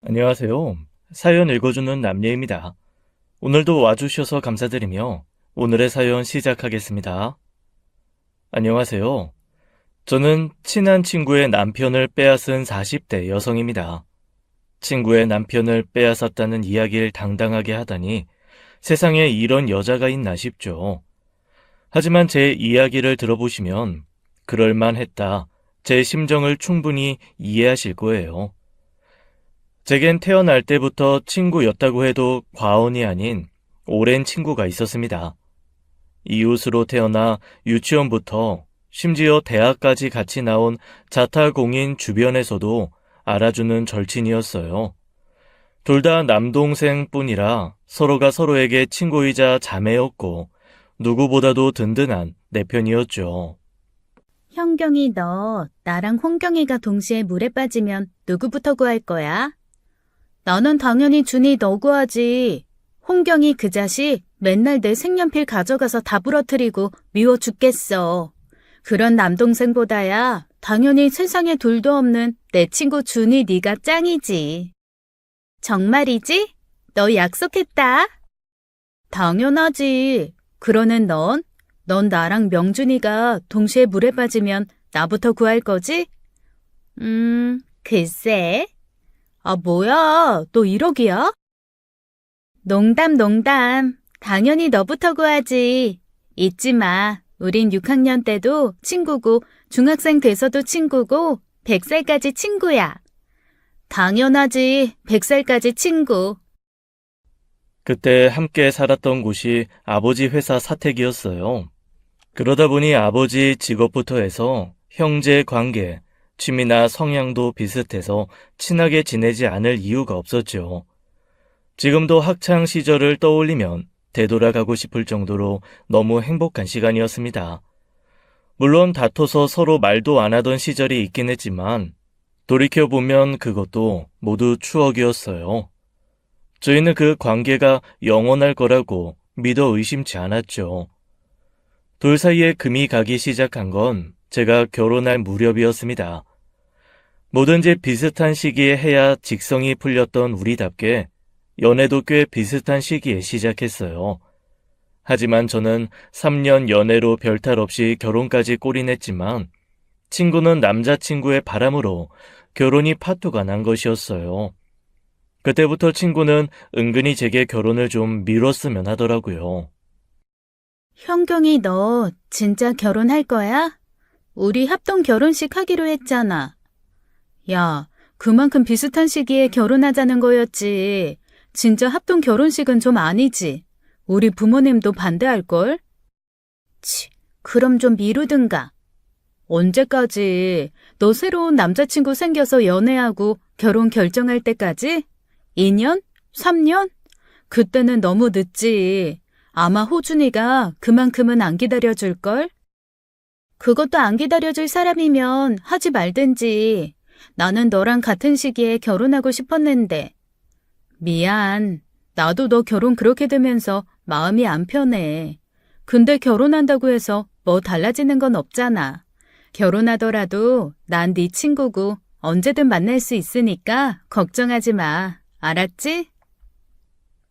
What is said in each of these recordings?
안녕하세요. 사연 읽어주는 남예입니다. 오늘도 와주셔서 감사드리며 오늘의 사연 시작하겠습니다. 안녕하세요. 저는 친한 친구의 남편을 빼앗은 40대 여성입니다. 친구의 남편을 빼앗았다는 이야기를 당당하게 하다니 세상에 이런 여자가 있나 싶죠. 하지만 제 이야기를 들어보시면 그럴만했다. 제 심정을 충분히 이해하실 거예요. 제겐 태어날 때부터 친구였다고 해도 과언이 아닌 오랜 친구가 있었습니다. 이웃으로 태어나 유치원부터 심지어 대학까지 같이 나온 자타공인 주변에서도 알아주는 절친이었어요. 둘 다 남동생뿐이라 서로가 서로에게 친구이자 자매였고 누구보다도 든든한 내 편이었죠. 현경이 너 나랑 홍경이가 동시에 물에 빠지면 누구부터 구할 거야? 나는 당연히 준이 너 구하지. 홍경이 그 자식 맨날 내 색연필 가져가서 다 부러뜨리고 미워 죽겠어. 그런 남동생보다야 당연히 세상에 둘도 없는 내 친구 준이 네가 짱이지. 정말이지? 너 약속했다. 당연하지. 그러는 넌 나랑 명준이가 동시에 물에 빠지면 나부터 구할 거지? 글쎄. 아, 뭐야? 너 1억이야? 농담. 당연히 너부터 구하지. 잊지 마. 우린 6학년 때도 친구고, 중학생 돼서도 친구고, 100살까지 친구야. 당연하지. 100살까지 친구. 그때 함께 살았던 곳이 아버지 회사 사택이었어요. 그러다 보니 아버지 직업부터 해서 형제 관계, 취미나 성향도 비슷해서 친하게 지내지 않을 이유가 없었죠. 지금도 학창 시절을 떠올리면 되돌아가고 싶을 정도로 너무 행복한 시간이었습니다. 물론 다퉈서 서로 말도 안 하던 시절이 있긴 했지만 돌이켜보면 그것도 모두 추억이었어요. 저희는 그 관계가 영원할 거라고 믿어 의심치 않았죠. 둘 사이에 금이 가기 시작한 건 제가 결혼할 무렵이었습니다. 뭐든지 비슷한 시기에 해야 직성이 풀렸던 우리답게 연애도 꽤 비슷한 시기에 시작했어요. 하지만 저는 3년 연애로 별탈 없이 결혼까지 꼬리냈지만 친구는 남자친구의 바람으로 결혼이 파토가 난 것이었어요. 그때부터 친구는 은근히 제게 결혼을 좀 미뤘으면 하더라고요. 현경이 너 진짜 결혼할 거야? 우리 합동 결혼식 하기로 했잖아. 야, 그만큼 비슷한 시기에 결혼하자는 거였지. 진짜 합동 결혼식은 좀 아니지. 우리 부모님도 반대할걸? 치, 그럼 좀 미루든가. 언제까지? 너 새로운 남자친구 생겨서 연애하고 결혼 결정할 때까지? 2년? 3년? 그때는 너무 늦지. 아마 호준이가 그만큼은 안 기다려줄걸? 그것도 안 기다려줄 사람이면 하지 말든지. 나는 너랑 같은 시기에 결혼하고 싶었는데. 미안. 나도 너 결혼 그렇게 되면서 마음이 안 편해. 근데 결혼한다고 해서 뭐 달라지는 건 없잖아. 결혼하더라도 난 네 친구고 언제든 만날 수 있으니까 걱정하지 마. 알았지?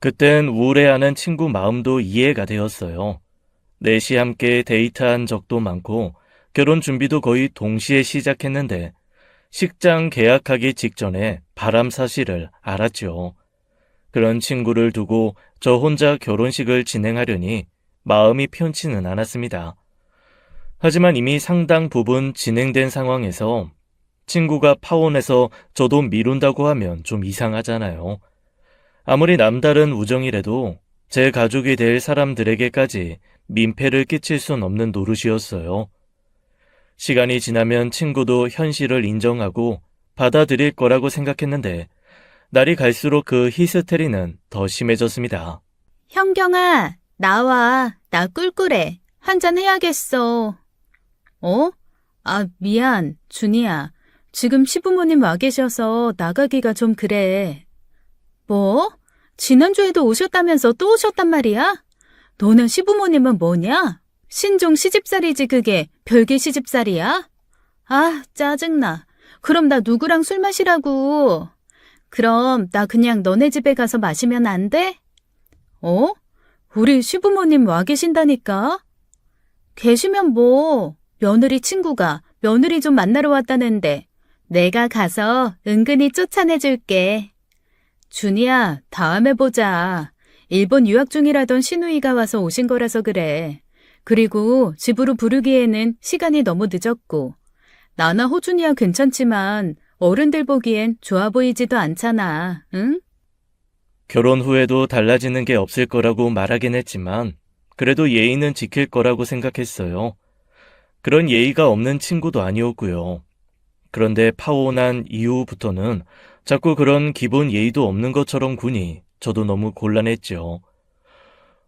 그땐 우울해하는 친구 마음도 이해가 되었어요. 넷이 함께 데이트한 적도 많고 결혼 준비도 거의 동시에 시작했는데 식장 계약하기 직전에 바람 사실을 알았죠. 그런 친구를 두고 저 혼자 결혼식을 진행하려니 마음이 편치는 않았습니다. 하지만 이미 상당 부분 진행된 상황에서 친구가 파혼해서 저도 미룬다고 하면 좀 이상하잖아요. 아무리 남다른 우정이라도 제 가족이 될 사람들에게까지 민폐를 끼칠 순 없는 노릇이었어요. 시간이 지나면 친구도 현실을 인정하고 받아들일 거라고 생각했는데 날이 갈수록 그 히스테리는 더 심해졌습니다. 현경아, 나와. 나 꿀꿀해. 한잔 해야겠어. 어? 아, 미안. 준이야. 지금 시부모님 와 계셔서 나가기가 좀 그래. 뭐? 지난주에도 오셨다면서 또 오셨단 말이야? 너는 시부모님은 뭐냐? 신종 시집살이지 그게 별개 시집살이야? 아, 짜증나. 그럼 나 누구랑 술 마시라고. 그럼 나 그냥 너네 집에 가서 마시면 안 돼? 어? 우리 시부모님 와 계신다니까? 계시면 뭐, 며느리 친구가 며느리 좀 만나러 왔다는데 내가 가서 은근히 쫓아내줄게. 준이야, 다음에 보자. 일본 유학 중이라던 시누이가 와서 오신 거라서 그래. 그리고 집으로 부르기에는 시간이 너무 늦었고. 나나 호준이야 괜찮지만 어른들 보기엔 좋아 보이지도 않잖아, 응? 결혼 후에도 달라지는 게 없을 거라고 말하긴 했지만 그래도 예의는 지킬 거라고 생각했어요. 그런 예의가 없는 친구도 아니었고요. 그런데 파혼한 이후부터는 자꾸 그런 기본 예의도 없는 것처럼 구니 저도 너무 곤란했죠.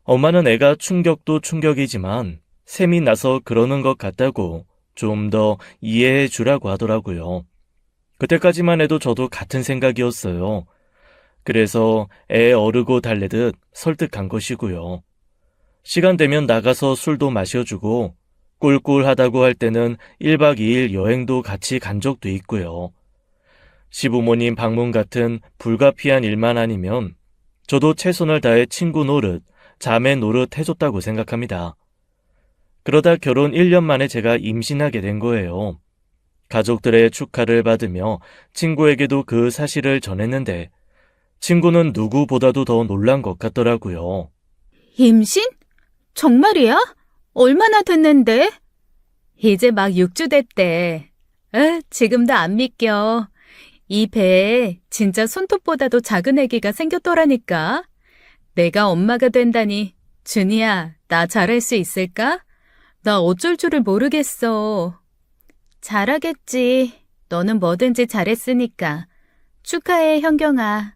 엄마는 애가 충격도 충격이지만 셈이 나서 그러는 것 같다고 좀 더 이해해 주라고 하더라고요. 그때까지만 해도 저도 같은 생각이었어요. 그래서 애 어르고 달래듯 설득한 것이고요. 시간 되면 나가서 술도 마셔주고 꿀꿀하다고 할 때는 1박 2일 여행도 같이 간 적도 있고요. 시부모님 방문 같은 불가피한 일만 아니면 저도 최선을 다해 친구 노릇, 자매 노릇 해줬다고 생각합니다. 그러다 결혼 1년 만에 제가 임신하게 된 거예요. 가족들의 축하를 받으며 친구에게도 그 사실을 전했는데 친구는 누구보다도 더 놀란 것 같더라고요. 임신? 정말이야? 얼마나 됐는데? 이제 막 6주 됐대. 지금도 안 믿겨. 이 배에 진짜 손톱보다도 작은 아기가 생겼더라니까. 내가 엄마가 된다니. 준이야, 나 잘할 수 있을까? 나 어쩔 줄을 모르겠어. 잘하겠지. 너는 뭐든지 잘했으니까. 축하해, 현경아.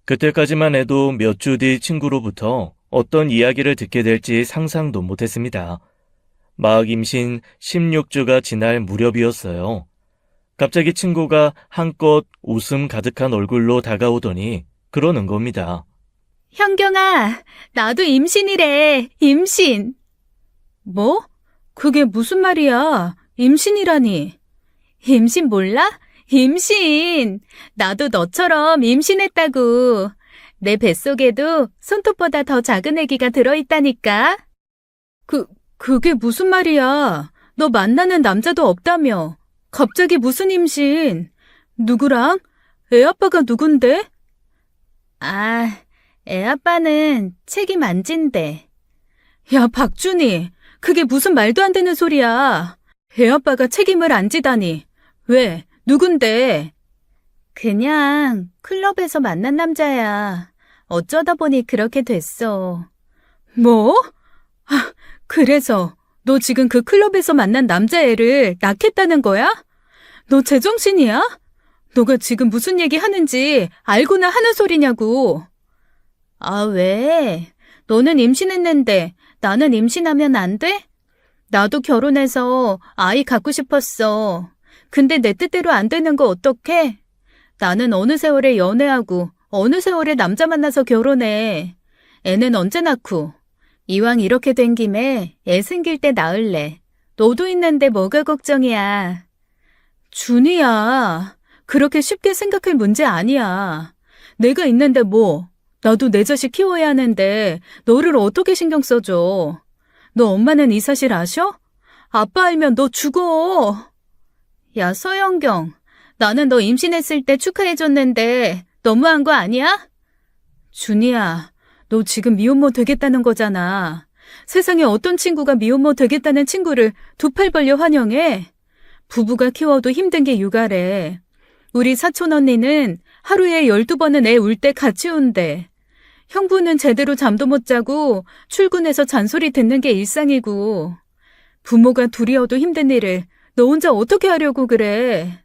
그때까지만 해도 몇 주 뒤 친구로부터 어떤 이야기를 듣게 될지 상상도 못했습니다. 막 임신 16주가 지날 무렵이었어요. 갑자기 친구가 한껏 웃음 가득한 얼굴로 다가오더니 그러는 겁니다. 현경아, 나도 임신이래. 임신. 뭐? 그게 무슨 말이야? 임신이라니. 임신 몰라? 임신. 나도 너처럼 임신했다고. 내 뱃속에도 손톱보다 더 작은 아기가 들어있다니까. 그게 무슨 말이야? 너 만나는 남자도 없다며. 갑자기 무슨 임신? 누구랑? 애 아빠가 누군데? 아, 애 아빠는 책임 안 진대. 야, 박준희. 그게 무슨 말도 안 되는 소리야. 애 아빠가 책임을 안 지다니. 왜? 누군데? 그냥 클럽에서 만난 남자야. 어쩌다 보니 그렇게 됐어. 뭐? 아, 그래서 너 지금 그 클럽에서 만난 남자애를 낳겠다는 거야? 너 제정신이야? 너가 지금 무슨 얘기 하는지 알고나 하는 소리냐고. 아, 왜? 너는 임신했는데 나는 임신하면 안 돼? 나도 결혼해서 아이 갖고 싶었어. 근데 내 뜻대로 안 되는 거 어떡해? 나는 어느 세월에 연애하고 어느 세월에 남자 만나서 결혼해. 애는 언제 낳고. 이왕 이렇게 된 김에 애 생길 때 낳을래. 너도 있는데 뭐가 걱정이야. 준이야. 그렇게 쉽게 생각할 문제 아니야. 내가 있는데 뭐. 나도 내 자식 키워야 하는데 너를 어떻게 신경 써줘. 너 엄마는 이 사실 아셔? 아빠 알면 너 죽어. 야, 서영경. 나는 너 임신했을 때 축하해줬는데 너무한 거 아니야? 준이야, 너 지금 미혼모 되겠다는 거잖아. 세상에 어떤 친구가 미혼모 되겠다는 친구를 두 팔 벌려 환영해? 부부가 키워도 힘든 게 육아래. 우리 사촌 언니는 하루에 12번은 애 울 때 같이 운대. 형부는 제대로 잠도 못 자고 출근해서 잔소리 듣는 게 일상이고. 부모가 둘이어도 힘든 일을 너 혼자 어떻게 하려고 그래?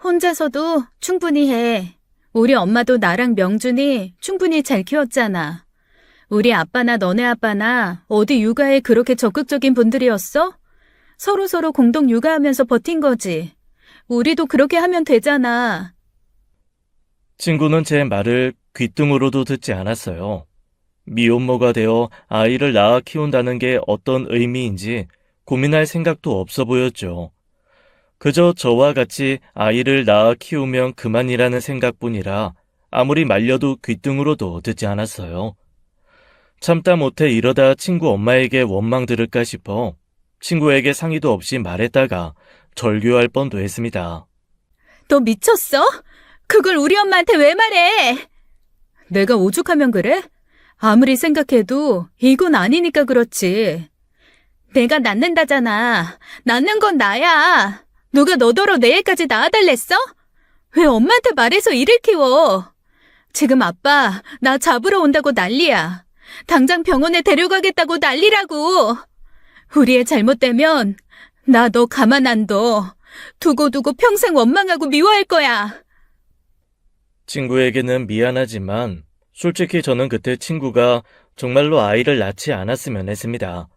혼자서도 충분히 해. 우리 엄마도 나랑 명준이 충분히 잘 키웠잖아. 우리 아빠나 너네 아빠나 어디 육아에 그렇게 적극적인 분들이었어? 서로서로 공동 육아하면서 버틴 거지. 우리도 그렇게 하면 되잖아. 친구는 제 말을 귓등으로도 듣지 않았어요. 미혼모가 되어 아이를 낳아 키운다는 게 어떤 의미인지 고민할 생각도 없어 보였죠. 그저 저와 같이 아이를 낳아 키우면 그만이라는 생각뿐이라 아무리 말려도 귓등으로도 듣지 않았어요. 참다 못해 이러다 친구 엄마에게 원망 들을까 싶어 친구에게 상의도 없이 말했다가 절교할 뻔도 했습니다. 너 미쳤어? 그걸 우리 엄마한테 왜 말해? 내가 오죽하면 그래? 아무리 생각해도 이건 아니니까 그렇지. 내가 낳는다잖아. 낳는 건 나야. 누가 너더러 내일까지 낳아달랬어? 왜 엄마한테 말해서 이를 키워? 지금 아빠 나 잡으러 온다고 난리야. 당장 병원에 데려가겠다고 난리라고. 우리 애 잘못되면 나 너 가만 안 둬. 두고두고 평생 원망하고 미워할 거야. 친구에게는 미안하지만 솔직히 저는 그때 친구가 정말로 아이를 낳지 않았으면 했습니다.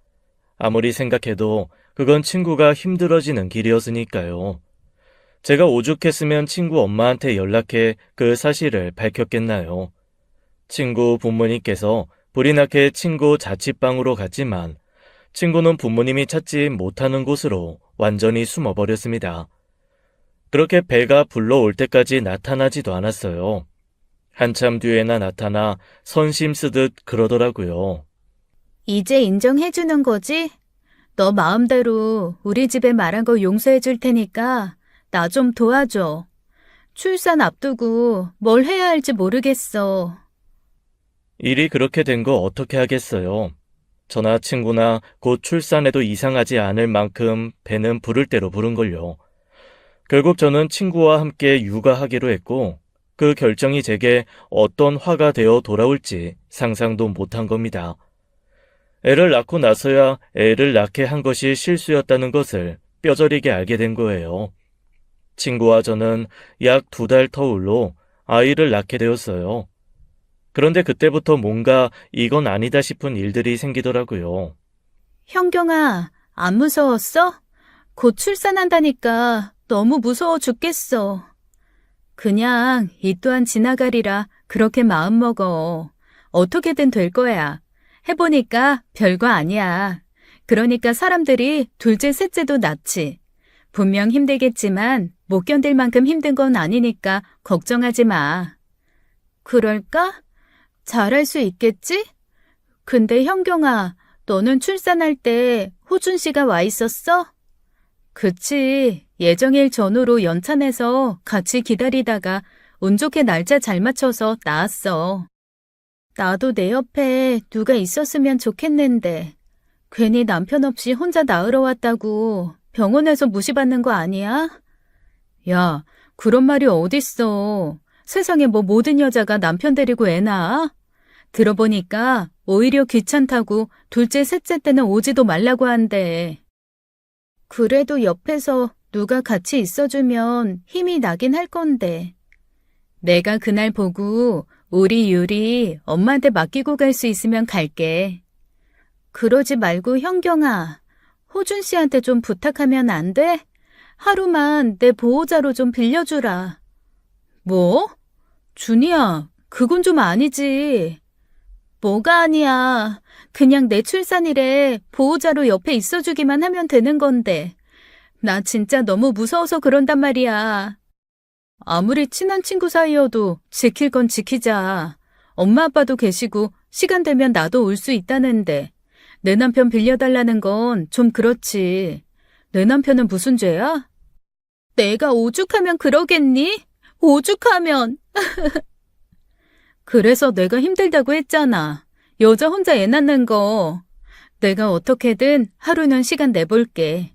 아무리 생각해도 그건 친구가 힘들어지는 길이었으니까요. 제가 오죽했으면 친구 엄마한테 연락해 그 사실을 밝혔겠나요. 친구 부모님께서 불이 나게 친구 자취방으로 갔지만 친구는 부모님이 찾지 못하는 곳으로 완전히 숨어버렸습니다. 그렇게 배가 불러올 때까지 나타나지도 않았어요. 한참 뒤에나 나타나 선심 쓰듯 그러더라고요. 이제 인정해주는 거지? 너 마음대로 우리 집에 말한 거 용서해줄 테니까 나 좀 도와줘. 출산 앞두고 뭘 해야 할지 모르겠어. 일이 그렇게 된 거 어떻게 하겠어요. 저나 친구나 곧 출산해도 이상하지 않을 만큼 배는 부를 대로 부른걸요. 결국 저는 친구와 함께 육아하기로 했고 그 결정이 제게 어떤 화가 되어 돌아올지 상상도 못한 겁니다. 애를 낳고 나서야 애를 낳게 한 것이 실수였다는 것을 뼈저리게 알게 된 거예요. 친구와 저는 약 2달 터울로 아이를 낳게 되었어요. 그런데 그때부터 뭔가 이건 아니다 싶은 일들이 생기더라고요. 현경아, 안 무서웠어? 곧 출산한다니까 너무 무서워 죽겠어. 그냥 이 또한 지나가리라 그렇게 마음먹어. 어떻게든 될 거야. 해보니까 별거 아니야. 그러니까 사람들이 둘째, 셋째도 낳지. 분명 힘들겠지만 못 견딜 만큼 힘든 건 아니니까 걱정하지 마. 그럴까? 잘할 수 있겠지? 근데 현경아, 너는 출산할 때 호준 씨가 와 있었어? 그치. 예정일 전후로 연찬해서 같이 기다리다가 운 좋게 날짜 잘 맞춰서 나왔어. 나도 내 옆에 누가 있었으면 좋겠는데 괜히 남편 없이 혼자 낳으러 왔다고 병원에서 무시받는 거 아니야? 야, 그런 말이 어딨어. 세상에 뭐 모든 여자가 남편 데리고 애 낳아? 들어보니까 오히려 귀찮다고 둘째, 셋째 때는 오지도 말라고 한대. 그래도 옆에서 누가 같이 있어주면 힘이 나긴 할 건데. 내가 그날 보고 우리 유리 엄마한테 맡기고 갈 수 있으면 갈게. 그러지 말고 현경아, 호준 씨한테 좀 부탁하면 안 돼? 하루만 내 보호자로 좀 빌려주라. 뭐? 준이야, 그건 좀 아니지. 뭐가 아니야. 그냥 내 출산일에 보호자로 옆에 있어주기만 하면 되는 건데. 나 진짜 너무 무서워서 그런단 말이야. 아무리 친한 친구 사이여도 지킬 건 지키자. 엄마 아빠도 계시고 시간 되면 나도 올 수 있다는데. 내 남편 빌려달라는 건 좀 그렇지. 내 남편은 무슨 죄야? 내가 오죽하면 그러겠니? 오죽하면. 그래서 내가 힘들다고 했잖아. 여자 혼자 애 낳는 거. 내가 어떻게든 하루는 시간 내볼게.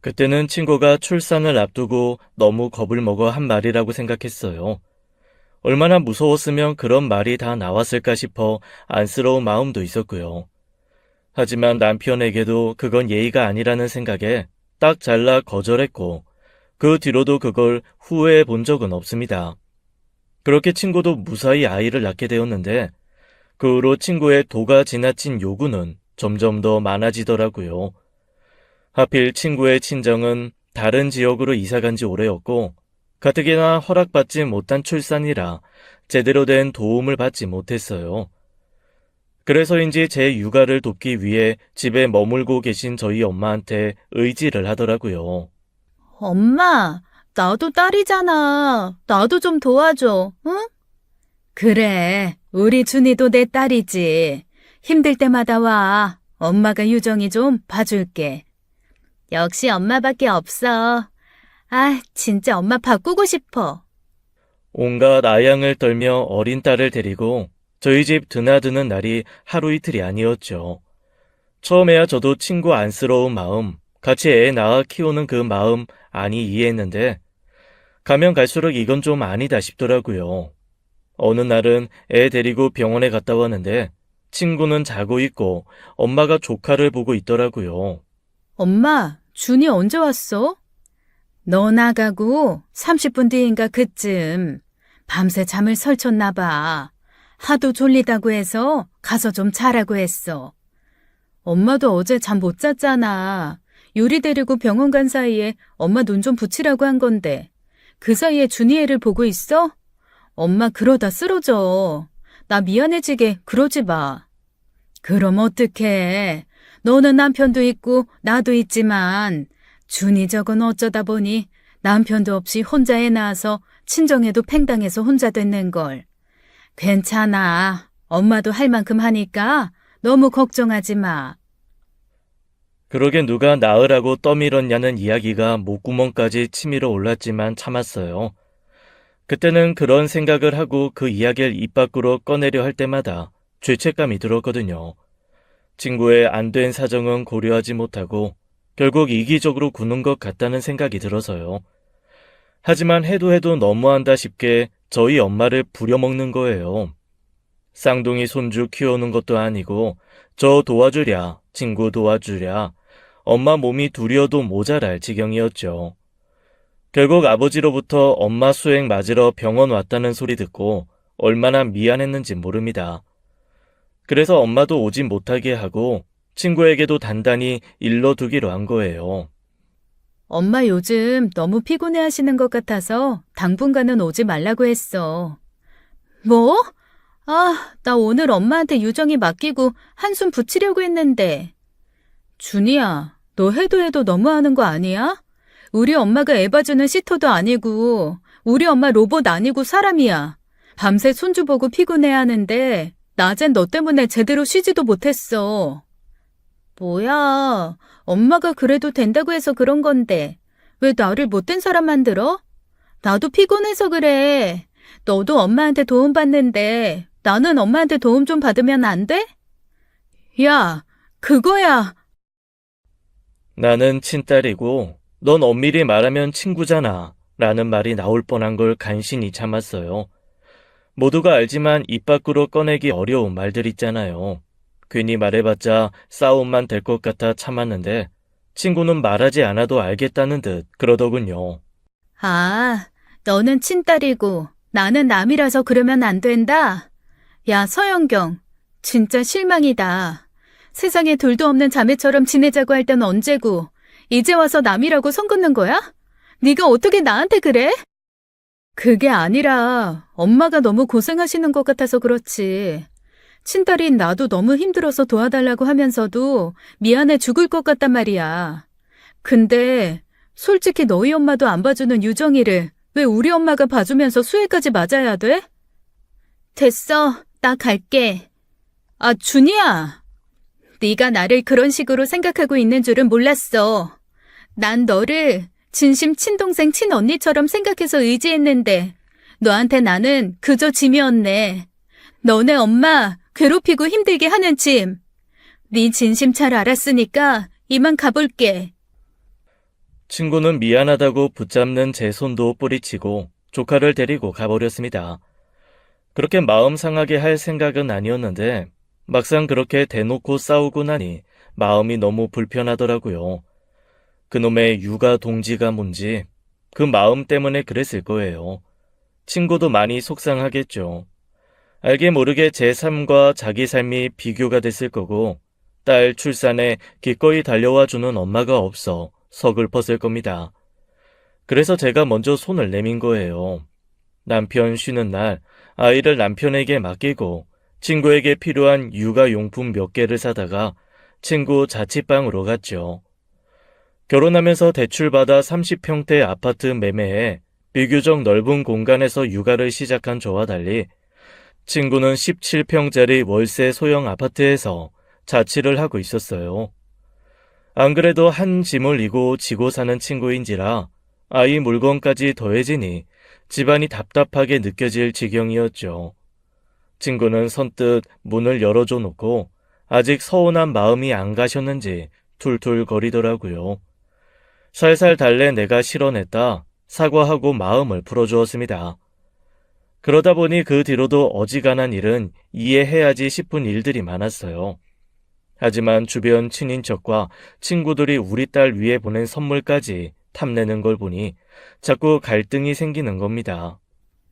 그때는 친구가 출산을 앞두고 너무 겁을 먹어 한 말이라고 생각했어요. 얼마나 무서웠으면 그런 말이 다 나왔을까 싶어 안쓰러운 마음도 있었고요. 하지만 남편에게도 그건 예의가 아니라는 생각에 딱 잘라 거절했고 그 뒤로도 그걸 후회해 본 적은 없습니다. 그렇게 친구도 무사히 아이를 낳게 되었는데 그 후로 친구의 도가 지나친 요구는 점점 더 많아지더라고요. 하필 친구의 친정은 다른 지역으로 이사간 지 오래였고 가뜩이나 허락받지 못한 출산이라 제대로 된 도움을 받지 못했어요. 그래서인지 제 육아를 돕기 위해 집에 머물고 계신 저희 엄마한테 의지를 하더라고요. 엄마, 나도 딸이잖아. 나도 좀 도와줘, 응? 그래, 우리 준이도 내 딸이지. 힘들 때마다 와. 엄마가 유정이 좀 봐줄게. 역시 엄마밖에 없어. 아, 진짜 엄마 바꾸고 싶어. 온갖 아양을 떨며 어린 딸을 데리고 저희 집 드나드는 날이 하루 이틀이 아니었죠. 처음에야 저도 친구 안쓰러운 마음, 같이 애 낳아 키우는 그 마음 아니 이해했는데 가면 갈수록 이건 좀 아니다 싶더라고요. 어느 날은 애 데리고 병원에 갔다 왔는데 친구는 자고 있고 엄마가 조카를 보고 있더라고요. 엄마, 준이 언제 왔어? 너 나가고 30분 뒤인가 그쯤. 밤새 잠을 설쳤나 봐. 하도 졸리다고 해서 가서 좀 자라고 했어. 엄마도 어제 잠 못 잤잖아. 유리 데리고 병원 간 사이에 엄마 눈 좀 붙이라고 한 건데. 그 사이에 준이 애를 보고 있어? 엄마 그러다 쓰러져. 나 미안해지게 그러지 마. 그럼 어떡해. 너는 남편도 있고 나도 있지만 준이 저건 어쩌다 보니 남편도 없이 혼자 애 낳아서 친정에도 팽당해서 혼자 됐는걸. 괜찮아. 엄마도 할 만큼 하니까 너무 걱정하지 마. 그러게 누가 낳으라고 떠밀었냐는 이야기가 목구멍까지 치밀어 올랐지만 참았어요. 그때는 그런 생각을 하고 그 이야기를 입 밖으로 꺼내려 할 때마다 죄책감이 들었거든요. 친구의 안 된 사정은 고려하지 못하고 결국 이기적으로 구는 것 같다는 생각이 들어서요. 하지만 해도 너무한다 싶게 저희 엄마를 부려먹는 거예요. 쌍둥이 손주 키우는 것도 아니고 저 도와주랴, 친구 도와주랴, 엄마 몸이 둘이어도 모자랄 지경이었죠. 결국 아버지로부터 엄마 수액 맞으러 병원 왔다는 소리 듣고 얼마나 미안했는지 모릅니다. 그래서 엄마도 오지 못하게 하고 친구에게도 단단히 일러두기로 한 거예요. 엄마 요즘 너무 피곤해 하시는 것 같아서 당분간은 오지 말라고 했어. 뭐? 아, 나 오늘 엄마한테 유정이 맡기고 한숨 붙이려고 했는데. 준이야, 너 해도 너무하는 거 아니야? 우리 엄마가 애 봐주는 시터도 아니고 우리 엄마 로봇 아니고 사람이야. 밤새 손주 보고 피곤해 하는데 낮엔 너 때문에 제대로 쉬지도 못했어. 뭐야, 엄마가 그래도 된다고 해서 그런 건데 왜 나를 못된 사람 만들어? 나도 피곤해서 그래. 너도 엄마한테 도움 받는데 나는 엄마한테 도움 좀 받으면 안 돼? 야, 그거야. 나는 친딸이고 넌 엄밀히 말하면 친구잖아 라는 말이 나올 뻔한 걸 간신히 참았어요. 모두가 알지만 입 밖으로 꺼내기 어려운 말들 있잖아요. 괜히 말해봤자 싸움만 될 것 같아 참았는데 친구는 말하지 않아도 알겠다는 듯 그러더군요. 아, 너는 친딸이고 나는 남이라서 그러면 안 된다? 야, 서영경, 진짜 실망이다. 세상에 둘도 없는 자매처럼 지내자고 할 땐 언제고 이제 와서 남이라고 선 긋는 거야? 네가 어떻게 나한테 그래? 그게 아니라 엄마가 너무 고생하시는 것 같아서 그렇지. 친딸인 나도 너무 힘들어서 도와달라고 하면서도 미안해 죽을 것 같단 말이야. 근데 솔직히 너희 엄마도 안 봐주는 유정이를 왜 우리 엄마가 봐주면서 수혜까지 맞아야 돼? 됐어, 나 갈게. 아, 준이야. 네가 나를 그런 식으로 생각하고 있는 줄은 몰랐어. 난 너를 진심 친동생 친언니처럼 생각해서 의지했는데 너한테 나는 그저 짐이었네. 너네 엄마 괴롭히고 힘들게 하는 짐. 네 진심 잘 알았으니까 이만 가볼게. 친구는 미안하다고 붙잡는 제 손도 뿌리치고 조카를 데리고 가버렸습니다. 그렇게 마음 상하게 할 생각은 아니었는데 막상 그렇게 대놓고 싸우고 나니 마음이 너무 불편하더라고요. 그놈의 육아 동지가 뭔지 그 마음 때문에 그랬을 거예요. 친구도 많이 속상하겠죠. 알게 모르게 제 삶과 자기 삶이 비교가 됐을 거고 딸 출산에 기꺼이 달려와 주는 엄마가 없어 서글펐을 겁니다. 그래서 제가 먼저 손을 내민 거예요. 남편 쉬는 날 아이를 남편에게 맡기고 친구에게 필요한 육아용품 몇 개를 사다가 친구 자취방으로 갔죠. 결혼하면서 대출받아 30평대 아파트 매매해 비교적 넓은 공간에서 육아를 시작한 저와 달리 친구는 17평짜리 월세 소형 아파트에서 자취를 하고 있었어요. 안 그래도 한 짐을 지고 사는 친구인지라 아이 물건까지 더해지니 집안이 답답하게 느껴질 지경이었죠. 친구는 선뜻 문을 열어줘 놓고 아직 서운한 마음이 안 가셨는지 툴툴거리더라고요. 살살 달래 내가 실어냈다 사과하고 마음을 풀어주었습니다. 그러다 보니 그 뒤로도 어지간한 일은 이해해야지 싶은 일들이 많았어요. 하지만 주변 친인척과 친구들이 우리 딸 위해 보낸 선물까지 탐내는 걸 보니 자꾸 갈등이 생기는 겁니다.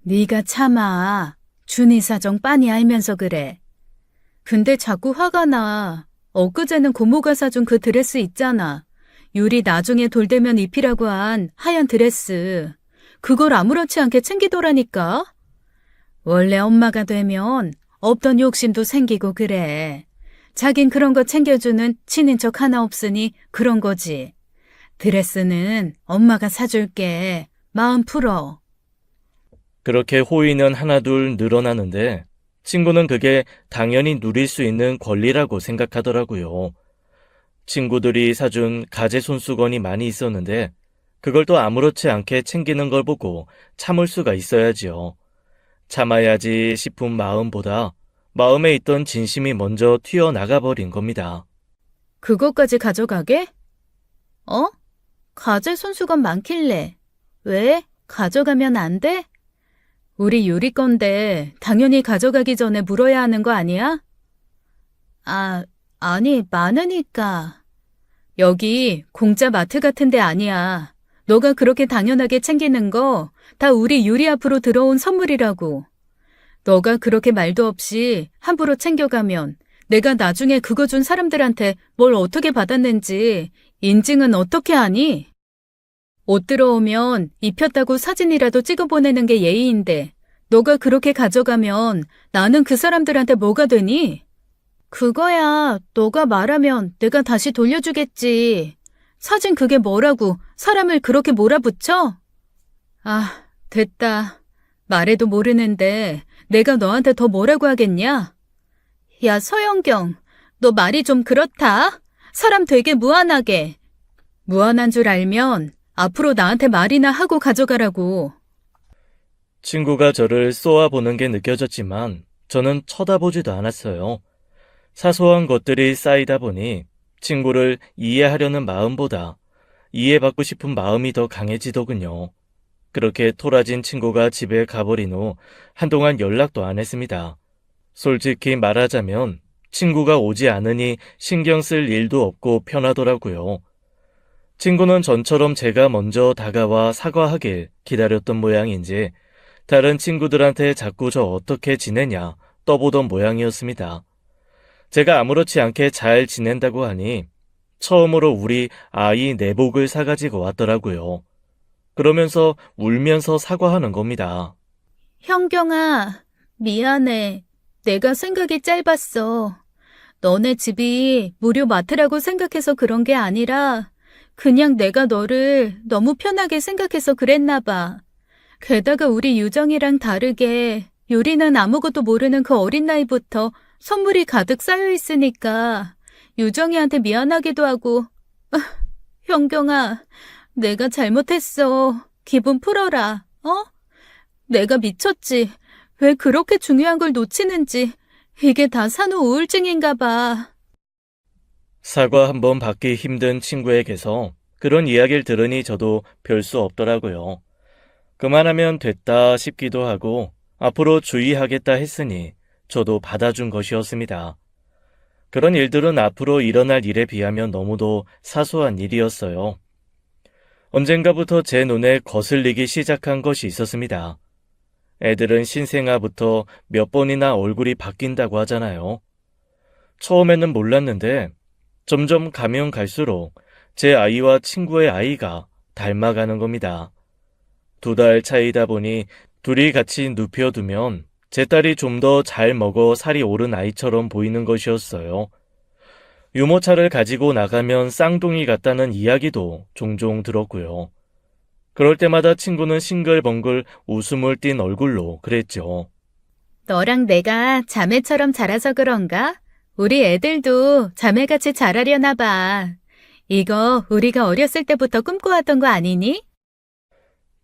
네가 참아. 준이 사정 빤히 알면서 그래. 근데 자꾸 화가 나. 엊그제는 고모가 사준 그 드레스 있잖아. 유리 나중에 돌되면 입히라고 한 하얀 드레스. 그걸 아무렇지 않게 챙기더라니까. 원래 엄마가 되면 없던 욕심도 생기고 그래. 자긴 그런 거 챙겨주는 친인척 하나 없으니 그런 거지. 드레스는 엄마가 사줄게. 마음 풀어. 그렇게 호의는 하나둘 늘어나는데 친구는 그게 당연히 누릴 수 있는 권리라고 생각하더라고요. 친구들이 사준 가재 손수건이 많이 있었는데 그걸 또 아무렇지 않게 챙기는 걸 보고 참을 수가 있어야지요. 참아야지 싶은 마음보다 마음에 있던 진심이 먼저 튀어나가 버린 겁니다. 그것까지 가져가게? 어? 가재 손수건 많길래. 왜? 가져가면 안 돼? 우리 유리 건데 당연히 가져가기 전에 물어야 하는 거 아니야? 아니, 많으니까. 여기 공짜 마트 같은 데 아니야. 너가 그렇게 당연하게 챙기는 거 다 우리 유리 앞으로 들어온 선물이라고. 너가 그렇게 말도 없이 함부로 챙겨가면 내가 나중에 그거 준 사람들한테 뭘 어떻게 받았는지 인증은 어떻게 하니? 옷 들어오면 입혔다고 사진이라도 찍어 보내는 게 예의인데 너가 그렇게 가져가면 나는 그 사람들한테 뭐가 되니? 그거야 너가 말하면 내가 다시 돌려주겠지. 사진 그게 뭐라고 사람을 그렇게 몰아붙여? 됐다. 말해도 모르는데 내가 너한테 더 뭐라고 하겠냐? 야, 서영경, 너 말이 좀 그렇다. 사람 되게 무안하게. 무안한 줄 알면 앞으로 나한테 말이나 하고 가져가라고. 친구가 저를 쏘아보는 게 느껴졌지만 저는 쳐다보지도 않았어요. 사소한 것들이 쌓이다 보니 친구를 이해하려는 마음보다 이해받고 싶은 마음이 더 강해지더군요. 그렇게 토라진 친구가 집에 가버린 후 한동안 연락도 안 했습니다. 솔직히 말하자면 친구가 오지 않으니 신경 쓸 일도 없고 편하더라고요. 친구는 전처럼 제가 먼저 다가와 사과하길 기다렸던 모양인지 다른 친구들한테 자꾸 저 어떻게 지내냐 떠보던 모양이었습니다. 제가 아무렇지 않게 잘 지낸다고 하니 처음으로 우리 아이 내복을 사가지고 왔더라고요. 그러면서 울면서 사과하는 겁니다. 형경아, 미안해. 내가 생각이 짧았어. 너네 집이 무료 마트라고 생각해서 그런 게 아니라 그냥 내가 너를 너무 편하게 생각해서 그랬나 봐. 게다가 우리 유정이랑 다르게 유리는 아무것도 모르는 그 어린 나이부터 선물이 가득 쌓여 있으니까 유정이한테 미안하기도 하고. 형경아, 내가 잘못했어. 기분 풀어라. 내가 미쳤지. 왜 그렇게 중요한 걸 놓치는지. 이게 다 산후 우울증인가 봐. 사과 한번 받기 힘든 친구에게서 그런 이야기를 들으니 저도 별 수 없더라고요. 그만하면 됐다 싶기도 하고 앞으로 주의하겠다 했으니 저도 받아준 것이었습니다. 그런 일들은 앞으로 일어날 일에 비하면 너무도 사소한 일이었어요. 언젠가부터 제 눈에 거슬리기 시작한 것이 있었습니다. 애들은 신생아부터 몇 번이나 얼굴이 바뀐다고 하잖아요. 처음에는 몰랐는데 점점 가면 갈수록 제 아이와 친구의 아이가 닮아가는 겁니다. 2달 차이다 보니 둘이 같이 눕혀두면 제 딸이 좀 더 잘 먹어 살이 오른 아이처럼 보이는 것이었어요. 유모차를 가지고 나가면 쌍둥이 같다는 이야기도 종종 들었고요. 그럴 때마다 친구는 싱글벙글 웃음을 띤 얼굴로 그랬죠. 너랑 내가 자매처럼 자라서 그런가? 우리 애들도 자매같이 자라려나 봐. 이거 우리가 어렸을 때부터 꿈꿔왔던 거 아니니?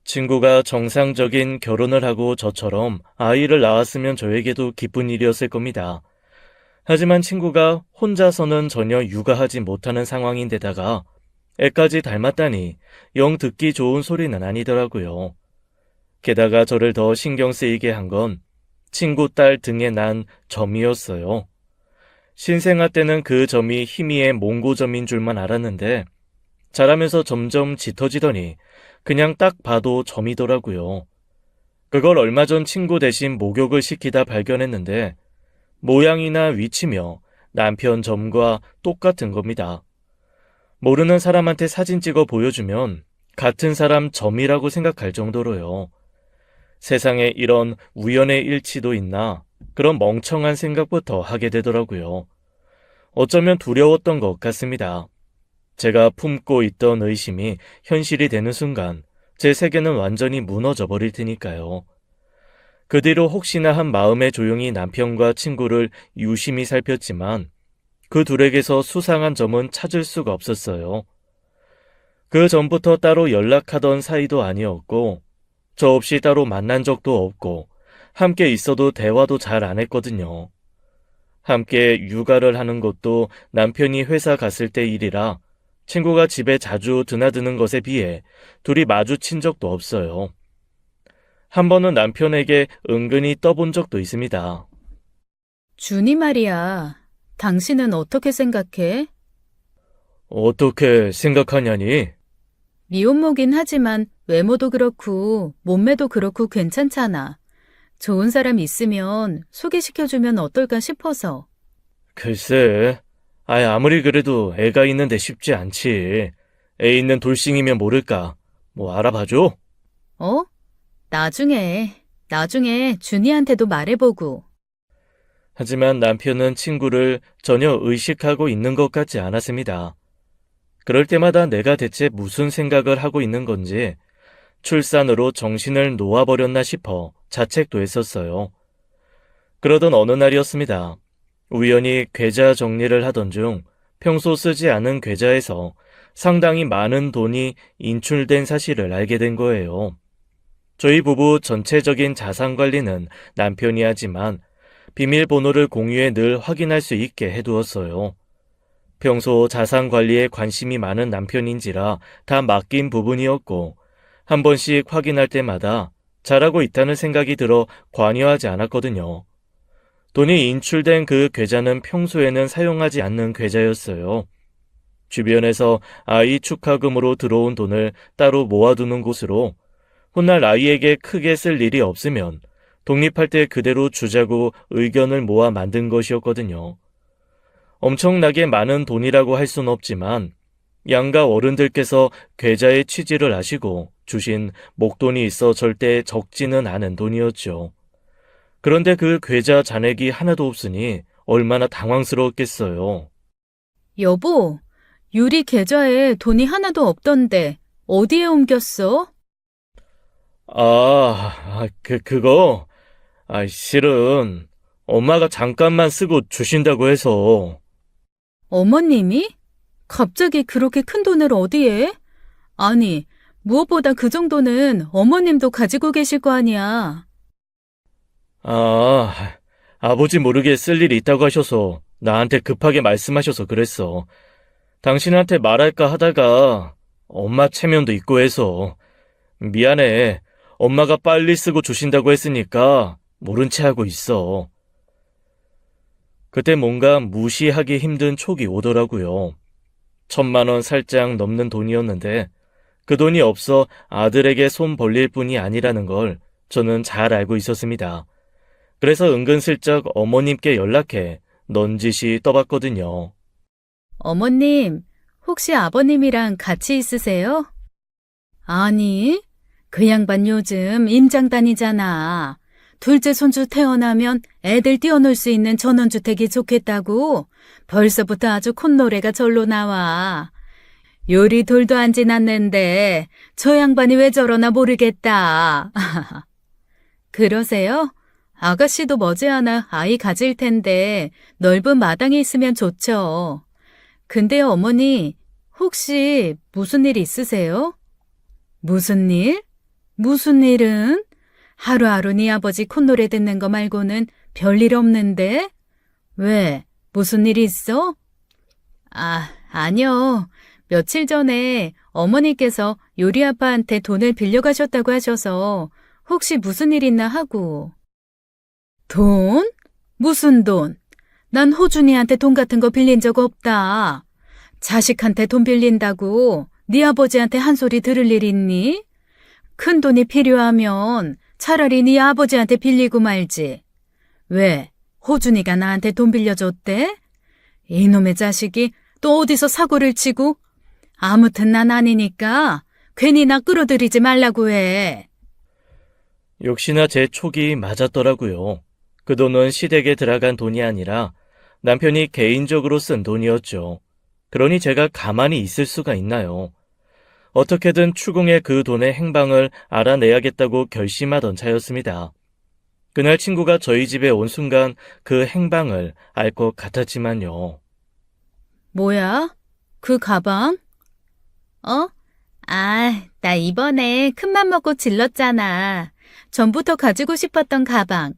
친구가 정상적인 결혼을 하고 저처럼 아이를 낳았으면 저에게도 기쁜 일이었을 겁니다. 하지만 친구가 혼자서는 전혀 육아하지 못하는 상황인데다가 애까지 닮았다니 영 듣기 좋은 소리는 아니더라고요. 게다가 저를 더 신경 쓰이게 한 건 친구 딸 등에 난 점이었어요. 신생아 때는 그 점이 희미의 몽고점인 줄만 알았는데 자라면서 점점 짙어지더니 그냥 딱 봐도 점이더라고요. 그걸 얼마 전 친구 대신 목욕을 시키다 발견했는데 모양이나 위치며 남편 점과 똑같은 겁니다. 모르는 사람한테 사진 찍어 보여주면 같은 사람 점이라고 생각할 정도로요. 세상에 이런 우연의 일치도 있나 그런 멍청한 생각부터 하게 되더라고요. 어쩌면 두려웠던 것 같습니다. 제가 품고 있던 의심이 현실이 되는 순간 제 세계는 완전히 무너져 버릴 테니까요. 그 뒤로 혹시나 한 마음에 조용히 남편과 친구를 유심히 살폈지만 그 둘에게서 수상한 점은 찾을 수가 없었어요. 그 전부터 따로 연락하던 사이도 아니었고 저 없이 따로 만난 적도 없고 함께 있어도 대화도 잘 안 했거든요. 함께 육아를 하는 것도 남편이 회사 갔을 때 일이라 친구가 집에 자주 드나드는 것에 비해 둘이 마주친 적도 없어요. 한 번은 남편에게 은근히 떠본 적도 있습니다. 준이 말이야. 당신은 어떻게 생각해? 어떻게 생각하냐니? 미혼모긴 하지만 외모도 그렇고 몸매도 그렇고 괜찮잖아. 좋은 사람 있으면 소개시켜주면 어떨까 싶어서. 글쎄, 아무리 그래도 애가 있는데 쉽지 않지. 애 있는 돌싱이면 모를까. 뭐 알아봐줘? 어? 나중에 준이한테도 말해보고. 하지만 남편은 친구를 전혀 의식하고 있는 것 같지 않았습니다. 그럴 때마다 내가 대체 무슨 생각을 하고 있는 건지 출산으로 정신을 놓아버렸나 싶어 자책도 했었어요. 그러던 어느 날이었습니다. 우연히 계좌 정리를 하던 중 평소 쓰지 않은 계좌에서 상당히 많은 돈이 인출된 사실을 알게 된 거예요. 저희 부부 전체적인 자산 관리는 남편이 하지만 비밀번호를 공유해 늘 확인할 수 있게 해두었어요. 평소 자산 관리에 관심이 많은 남편인지라 다 맡긴 부분이었고 한 번씩 확인할 때마다 잘하고 있다는 생각이 들어 관여하지 않았거든요. 돈이 인출된 그 계좌는 평소에는 사용하지 않는 계좌였어요. 주변에서 아이 축하금으로 들어온 돈을 따로 모아두는 곳으로 훗날 아이에게 크게 쓸 일이 없으면 독립할 때 그대로 주자고 의견을 모아 만든 것이었거든요. 엄청나게 많은 돈이라고 할 수는 없지만 양가 어른들께서 계좌의 취지를 아시고 주신 목돈이 있어 절대 적지는 않은 돈이었죠. 그런데 그 계좌 잔액이 하나도 없으니 얼마나 당황스러웠겠어요. 여보, 유리 계좌에 돈이 하나도 없던데 어디에 옮겼어? 그거? 실은 엄마가 잠깐만 쓰고 주신다고 해서. 어머님이? 갑자기 그렇게 큰 돈을 어디에? 아니, 무엇보다 그 정도는 어머님도 가지고 계실 거 아니야. 아버지 모르게 쓸 일이 있다고 하셔서 나한테 급하게 말씀하셔서 그랬어. 당신한테 말할까 하다가 엄마 체면도 있고 해서. 미안해. 엄마가 빨리 쓰고 주신다고 했으니까 모른 채 하고 있어. 그때 뭔가 무시하기 힘든 촉이 오더라고요. 1,000만 원 살짝 넘는 돈이었는데 그 돈이 없어 아들에게 손 벌릴 뿐이 아니라는 걸 저는 잘 알고 있었습니다. 그래서 은근슬쩍 어머님께 연락해 넌지시 떠봤거든요. 어머님, 혹시 아버님이랑 같이 있으세요? 아니, 그 양반 요즘 임장 다니잖아. 둘째 손주 태어나면 애들 띄워놓을 수 있는 전원주택이 좋겠다고 벌써부터 아주 콧노래가 절로 나와. 요리 돌도 안 지났는데 저 양반이 왜 저러나 모르겠다. 그러세요? 아가씨도 머지않아 아이 가질 텐데 넓은 마당이 있으면 좋죠. 근데요, 어머니, 혹시 무슨 일 있으세요? 무슨 일? 무슨 일은? 하루하루 네 아버지 콧노래 듣는 거 말고는 별일 없는데? 왜? 무슨 일 있어? 아니요. 며칠 전에 어머니께서 요리 아빠한테 돈을 빌려가셨다고 하셔서 혹시 무슨 일 있나 하고. 돈? 무슨 돈? 난 호준이한테 돈 같은 거 빌린 적 없다. 자식한테 돈 빌린다고 네 아버지한테 한 소리 들을 일 있니? 큰 돈이 필요하면 차라리 네 아버지한테 빌리고 말지. 왜? 호준이가 나한테 돈 빌려줬대? 이놈의 자식이 또 어디서 사고를 치고? 아무튼 난 아니니까 괜히 나 끌어들이지 말라고 해. 역시나 제 촉이 맞았더라고요. 그 돈은 시댁에 들어간 돈이 아니라 남편이 개인적으로 쓴 돈이었죠. 그러니 제가 가만히 있을 수가 있나요? 어떻게든 추궁의 그 돈의 행방을 알아내야겠다고 결심하던 차였습니다. 그날 친구가 저희 집에 온 순간 그 행방을 알 것 같았지만요. 뭐야? 그 가방? 나 이번에 큰맘 먹고 질렀잖아. 전부터 가지고 싶었던 가방.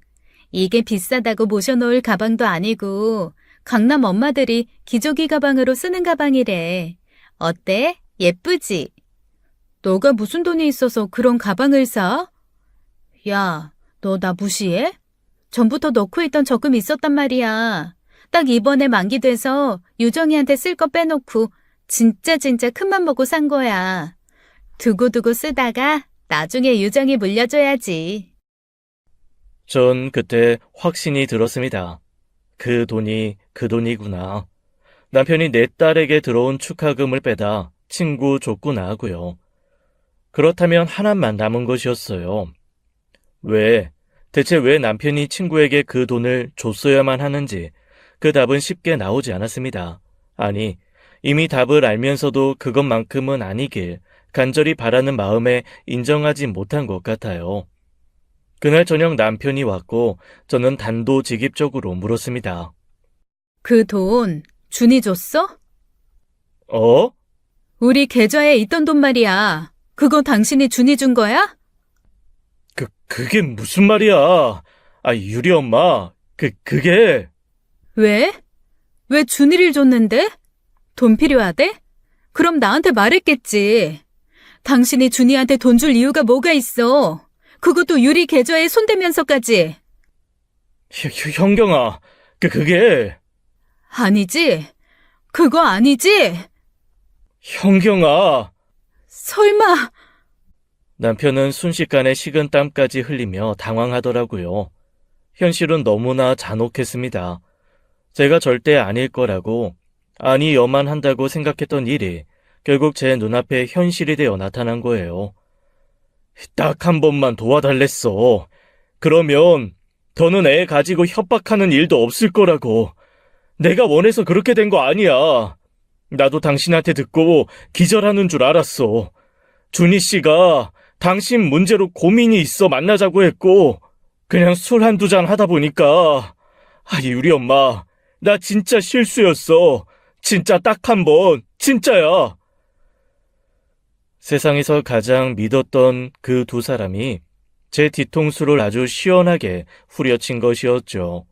이게 비싸다고 모셔놓을 가방도 아니고 강남 엄마들이 기저귀 가방으로 쓰는 가방이래. 어때? 예쁘지? 너가 무슨 돈이 있어서 그런 가방을 사? 야, 너 나 무시해? 전부터 넣고 있던 적금 있었단 말이야. 딱 이번에 만기돼서 유정이한테 쓸 거 빼놓고 진짜 큰맘 먹고 산 거야. 두고두고 쓰다가 나중에 유정이 물려줘야지. 전 그때 확신이 들었습니다. 그 돈이 그 돈이구나. 남편이 내 딸에게 들어온 축하금을 빼다 친구 줬구나 하고요. 그렇다면 하나만 남은 것이었어요. 대체 왜 남편이 친구에게 그 돈을 줬어야만 하는지 그 답은 쉽게 나오지 않았습니다. 아니, 이미 답을 알면서도 그것만큼은 아니길 간절히 바라는 마음에 인정하지 못한 것 같아요. 그날 저녁 남편이 왔고 저는 단도직입적으로 물었습니다. 그 돈 준이 줬어? 어? 우리 계좌에 있던 돈 말이야. 그거 당신이 준이 준 거야? 그게 무슨 말이야? 유리 엄마, 그게... 왜? 왜 준이를 줬는데? 돈 필요하대? 그럼 나한테 말했겠지. 당신이 준이한테 돈 줄 이유가 뭐가 있어? 그것도 유리 계좌에 손대면서까지. 현경아, 그게... 아니지? 그거 아니지? 현경아... 설마... 남편은 순식간에 식은 땀까지 흘리며 당황하더라고요. 현실은 너무나 잔혹했습니다. 제가 절대 아닐 거라고, 아니여만 한다고 생각했던 일이 결국 제 눈앞에 현실이 되어 나타난 거예요. 딱 한 번만 도와달랬어. 그러면 더는 애 가지고 협박하는 일도 없을 거라고. 내가 원해서 그렇게 된 거 아니야. 나도 당신한테 듣고 기절하는 줄 알았어. 준희 씨가 당신 문제로 고민이 있어 만나자고 했고 그냥 술 한두 잔 하다 보니까 유리 엄마, 나 진짜 실수였어. 진짜 딱 한 번, 진짜야. 세상에서 가장 믿었던 그 두 사람이 제 뒤통수를 아주 시원하게 후려친 것이었죠.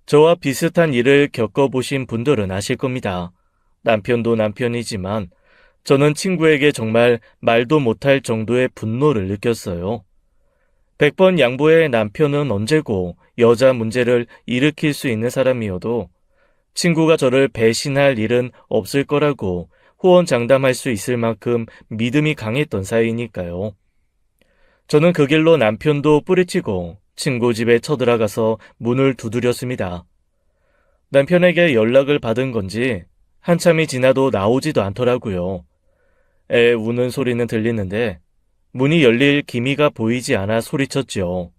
저와 비슷한 일을 겪어보신 분들은 아실 겁니다. 남편도 남편이지만 저는 친구에게 정말 말도 못할 정도의 분노를 느꼈어요. 100번 양보의 남편은 언제고 여자 문제를 일으킬 수 있는 사람이어도 친구가 저를 배신할 일은 없을 거라고 호언장담할 수 있을 만큼 믿음이 강했던 사이니까요. 저는 그 길로 남편도 뿌리치고 친구 집에 쳐들어가서 문을 두드렸습니다. 남편에게 연락을 받은 건지 한참이 지나도 나오지도 않더라고요. 애 우는 소리는 들리는데 문이 열릴 기미가 보이지 않아 소리쳤죠.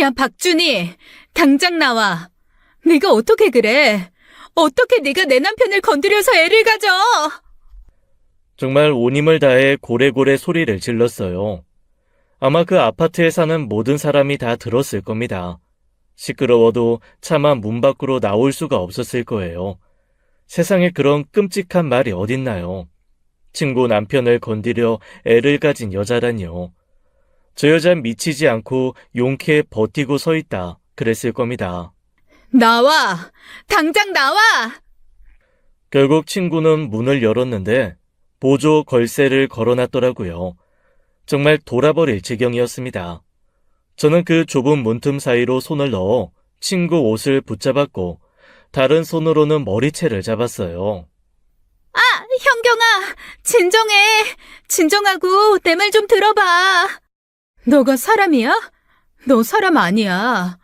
야, 박준희, 당장 나와. 네가 어떻게 그래? 어떻게 네가 내 남편을 건드려서 애를 가져? 정말 온 힘을 다해 고래고래 소리를 질렀어요. 아마 그 아파트에 사는 모든 사람이 다 들었을 겁니다. 시끄러워도 차마 문 밖으로 나올 수가 없었을 거예요. 세상에 그런 끔찍한 말이 어딨나요? 친구 남편을 건드려 애를 가진 여자라니요. 저 여잔 미치지 않고 용케 버티고 서 있다 그랬을 겁니다. 나와! 당장 나와! 결국 친구는 문을 열었는데 보조 걸쇠를 걸어놨더라고요. 정말 돌아버릴 지경이었습니다. 저는 그 좁은 문틈 사이로 손을 넣어 친구 옷을 붙잡았고 다른 손으로는 머리채를 잡았어요. 아, 현경아, 진정해. 진정하고 내 말 좀 들어봐. 너가 사람이야? 너 사람 아니야.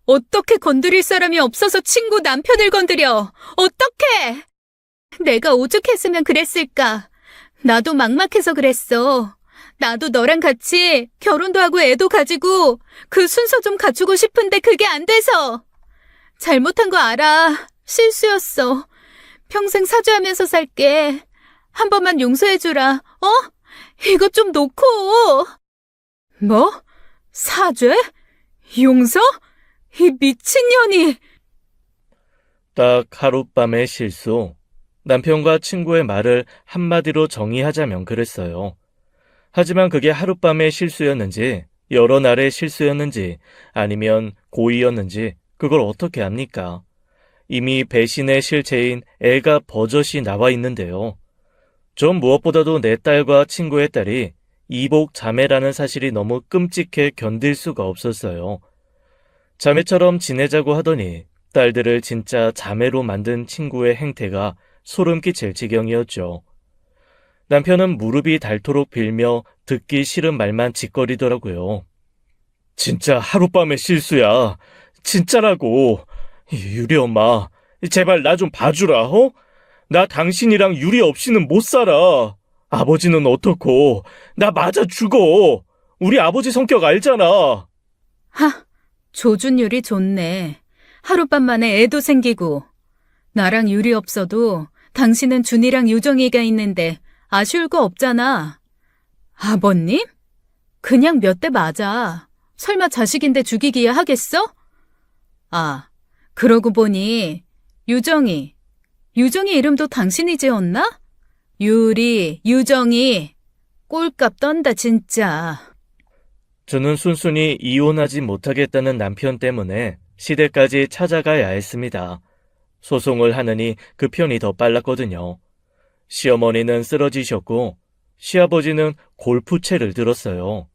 어떻게 건드릴 사람이 없어서 친구 남편을 건드려? 어떻게? 내가 오죽했으면 그랬을까? 나도 막막해서 그랬어. 나도 너랑 같이 결혼도 하고 애도 가지고 그 순서 좀 갖추고 싶은데 그게 안 돼서. 잘못한 거 알아. 실수였어. 평생 사죄하면서 살게. 한 번만 용서해주라. 어? 이것 좀 놓고. 뭐? 사죄? 용서? 이 미친년이. 딱 하룻밤의 실수. 남편과 친구의 말을 한마디로 정의하자면 그랬어요. 하지만 그게 하룻밤의 실수였는지 여러 날의 실수였는지 아니면 고의였는지 그걸 어떻게 압니까? 이미 배신의 실체인 애가 버젓이 나와 있는데요. 전 무엇보다도 내 딸과 친구의 딸이 이복 자매라는 사실이 너무 끔찍해 견딜 수가 없었어요. 자매처럼 지내자고 하더니 딸들을 진짜 자매로 만든 친구의 행태가 소름 끼칠 지경이었죠. 남편은 무릎이 닳도록 빌며 듣기 싫은 말만 짓거리더라고요. 진짜 하룻밤의 실수야. 진짜라고. 유리 엄마, 제발 나 좀 봐주라, 어? 나 당신이랑 유리 없이는 못 살아. 아버지는 어떻고, 나 맞아 죽어. 우리 아버지 성격 알잖아. 하, 조준율이 좋네. 하룻밤 만에 애도 생기고. 나랑 유리 없어도 당신은 준이랑 유정이가 있는데 아쉬울 거 없잖아. 아버님? 그냥 몇 대 맞아. 설마 자식인데 죽이기야 하겠어? 아, 그러고 보니 유정이 이름도 당신이 지었나? 유리, 유정이. 꼴값 떤다 진짜. 저는 순순히 이혼하지 못하겠다는 남편 때문에 시댁까지 찾아가야 했습니다. 소송을 하느니 그 편이 더 빨랐거든요. 시어머니는 쓰러지셨고 시아버지는 골프채를 들었어요.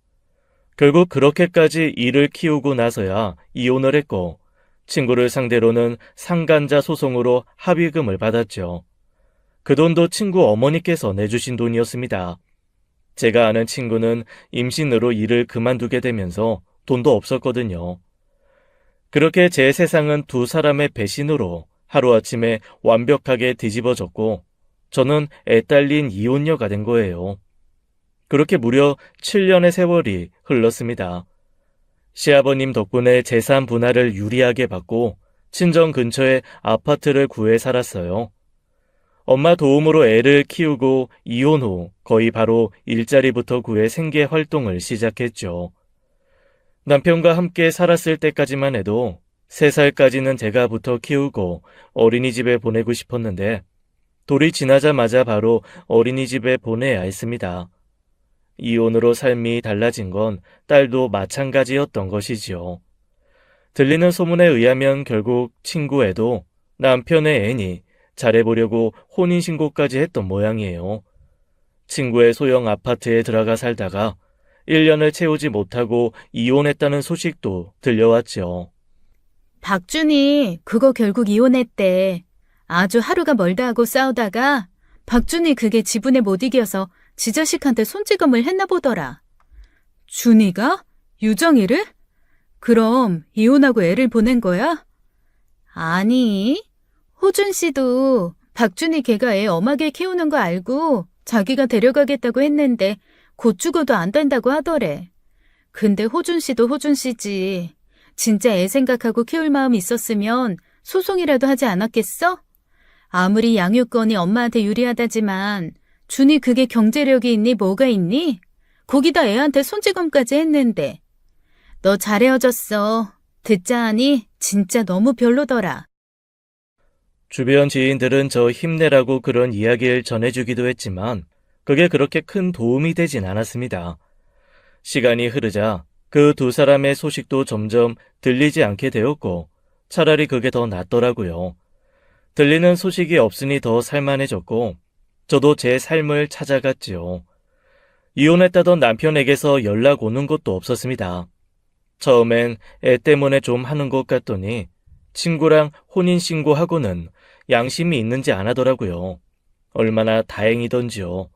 결국 그렇게까지 일을 키우고 나서야 이혼을 했고 친구를 상대로는 상간자 소송으로 합의금을 받았죠. 그 돈도 친구 어머니께서 내주신 돈이었습니다. 제가 아는 친구는 임신으로 일을 그만두게 되면서 돈도 없었거든요. 그렇게 제 세상은 두 사람의 배신으로 하루아침에 완벽하게 뒤집어졌고 저는 애딸린 이혼녀가 된 거예요. 그렇게 무려 7년의 세월이 흘렀습니다. 시아버님 덕분에 재산 분할을 유리하게 받고 친정 근처에 아파트를 구해 살았어요. 엄마 도움으로 애를 키우고 이혼 후 거의 바로 일자리부터 구해 생계 활동을 시작했죠. 남편과 함께 살았을 때까지만 해도 3살까지는 제가 부터 키우고 어린이집에 보내고 싶었는데 돌이 지나자마자 바로 어린이집에 보내야 했습니다. 이혼으로 삶이 달라진 건 딸도 마찬가지였던 것이지요. 들리는 소문에 의하면 결국 친구 애도 남편의 애니 잘해보려고 혼인신고까지 했던 모양이에요. 친구의 소형 아파트에 들어가 살다가 1년을 채우지 못하고 이혼했다는 소식도 들려왔죠. 박준이 그거 결국 이혼했대. 아주 하루가 멀다 하고 싸우다가 박준이 그게 지분에 못 이겨서 지 자식한테 손찌검을 했나 보더라. 준이가? 유정이를? 그럼 이혼하고 애를 보낸 거야? 아니, 호준 씨도 박준이 걔가 애 엄하게 키우는 거 알고 자기가 데려가겠다고 했는데 곧 죽어도 안 된다고 하더래. 근데 호준 씨도 호준 씨지. 진짜 애 생각하고 키울 마음 있었으면 소송이라도 하지 않았겠어? 아무리 양육권이 엄마한테 유리하다지만 준이 그게 경제력이 있니 뭐가 있니? 거기다 애한테 손찌검까지 했는데. 너 잘 헤어졌어. 듣자 하니 진짜 너무 별로더라. 주변 지인들은 저 힘내라고 그런 이야기를 전해주기도 했지만 그게 그렇게 큰 도움이 되진 않았습니다. 시간이 흐르자 그 두 사람의 소식도 점점 들리지 않게 되었고 차라리 그게 더 낫더라고요. 들리는 소식이 없으니 더 살만해졌고 저도 제 삶을 찾아갔지요. 이혼했다던 남편에게서 연락 오는 것도 없었습니다. 처음엔 애 때문에 좀 하는 것 같더니 친구랑 혼인신고하고는 양심이 있는지 안 하더라고요. 얼마나 다행이던지요.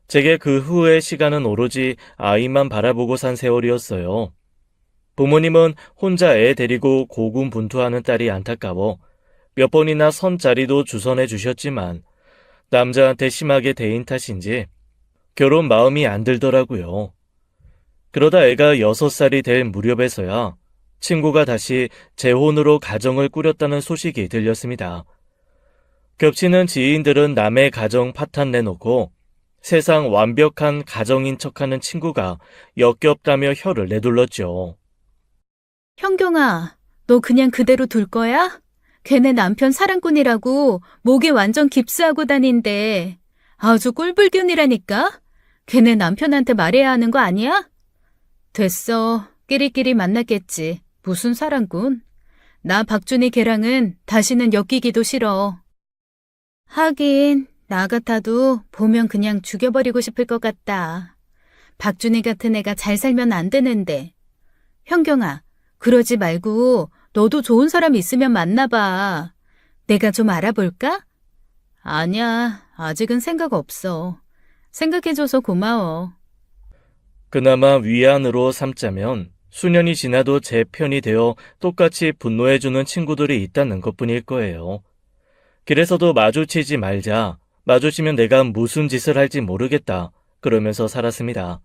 제게 그 후의 시간은 오로지 아이만 바라보고 산 세월이었어요. 부모님은 혼자 애 데리고 고군분투하는 딸이 안타까워 몇 번이나 선자리도 주선해 주셨지만 남자한테 심하게 대인 탓인지 결혼 마음이 안 들더라고요. 그러다 애가 6살이 될 무렵에서야 친구가 다시 재혼으로 가정을 꾸렸다는 소식이 들렸습니다. 겹치는 지인들은 남의 가정 파탄 내놓고 세상 완벽한 가정인 척하는 친구가 역겹다며 혀를 내둘렀죠. 현경아, 너 그냥 그대로 둘 거야? 걔네 남편 사랑꾼이라고 목에 완전 깁스하고 다닌대. 아주 꼴불견이라니까? 걔네 남편한테 말해야 하는 거 아니야? 됐어. 끼리끼리 만났겠지. 무슨 사랑꾼? 나 박준희 걔랑은 다시는 엮이기도 싫어. 하긴 나 같아도 보면 그냥 죽여버리고 싶을 것 같다. 박준희 같은 애가 잘 살면 안 되는데. 현경아, 그러지 말고 너도 좋은 사람 있으면 만나봐. 내가 좀 알아볼까? 아니야, 아직은 생각 없어. 생각해줘서 고마워. 그나마 위안으로 삼자면 수년이 지나도 제 편이 되어 똑같이 분노해주는 친구들이 있다는 것뿐일 거예요. 길에서도 마주치지 말자, 마주치면 내가 무슨 짓을 할지 모르겠다 그러면서 살았습니다.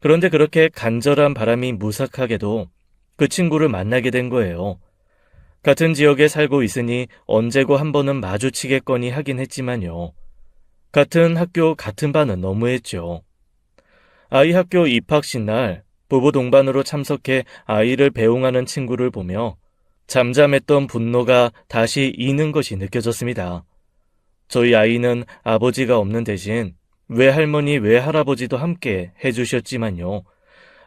그런데 그렇게 간절한 바람이 무삭하게도 그 친구를 만나게 된 거예요. 같은 지역에 살고 있으니 언제고 한 번은 마주치겠거니 하긴 했지만요. 같은 학교 같은 반은 너무했죠. 아이 학교 입학식 날 부부 동반으로 참석해 아이를 배웅하는 친구를 보며 잠잠했던 분노가 다시 이는 것이 느껴졌습니다. 저희 아이는 아버지가 없는 대신 외할머니 외할아버지도 함께 해주셨지만요.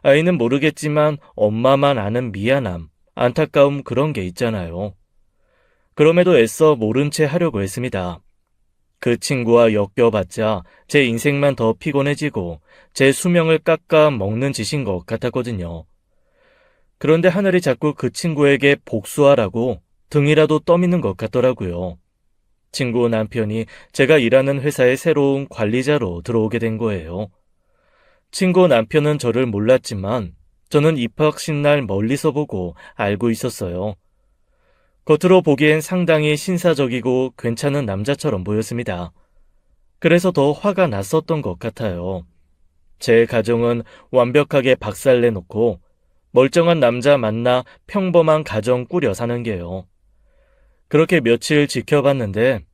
아이는 모르겠지만 엄마만 아는 미안함, 안타까움 그런 게 있잖아요. 그럼에도 애써 모른 채 하려고 했습니다. 그 친구와 엮여봤자 제 인생만 더 피곤해지고 제 수명을 깎아 먹는 짓인 것 같았거든요. 그런데 하늘이 자꾸 그 친구에게 복수하라고 등이라도 떠미는 것 같더라고요. 친구 남편이 제가 일하는 회사의 새로운 관리자로 들어오게 된 거예요. 친구 남편은 저를 몰랐지만 저는 입학식 날 멀리서 보고 알고 있었어요. 겉으로 보기엔 상당히 신사적이고 괜찮은 남자처럼 보였습니다. 그래서 더 화가 났었던 것 같아요. 제 가정은 완벽하게 박살내놓고 멀쩡한 남자 만나 평범한 가정 꾸려 사는 게요. 그렇게 며칠 지켜봤는데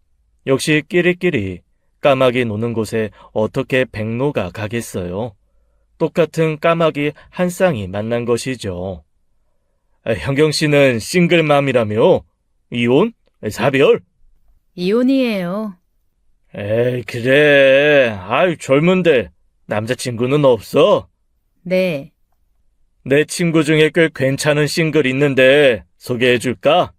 역시 끼리끼리 까마귀 노는 곳에 어떻게 백로가 가겠어요. 똑같은 까마귀 한 쌍이 만난 것이죠. 현경 씨는 싱글맘이라며? 이혼? 사별? 이혼이에요. 에이, 그래. 아유, 젊은데 남자친구는 없어? 네. 내 친구 중에 꽤 괜찮은 싱글 있는데 소개해줄까?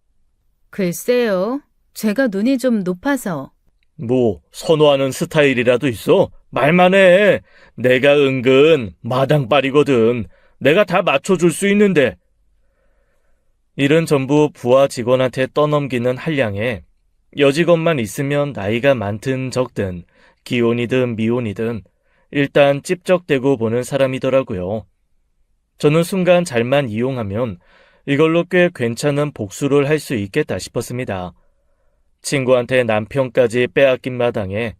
글쎄요. 제가 눈이 좀 높아서. 뭐 선호하는 스타일이라도 있어? 말만 해. 내가 은근 마당발이거든. 내가 다 맞춰줄 수 있는데. 일은 전부 부하 직원한테 떠넘기는 한량에 여직원만 있으면 나이가 많든 적든 기혼이든 미혼이든 일단 찝적대고 보는 사람이더라고요. 저는 순간 잘만 이용하면 이걸로 꽤 괜찮은 복수를 할 수 있겠다 싶었습니다. 친구한테 남편까지 빼앗긴 마당에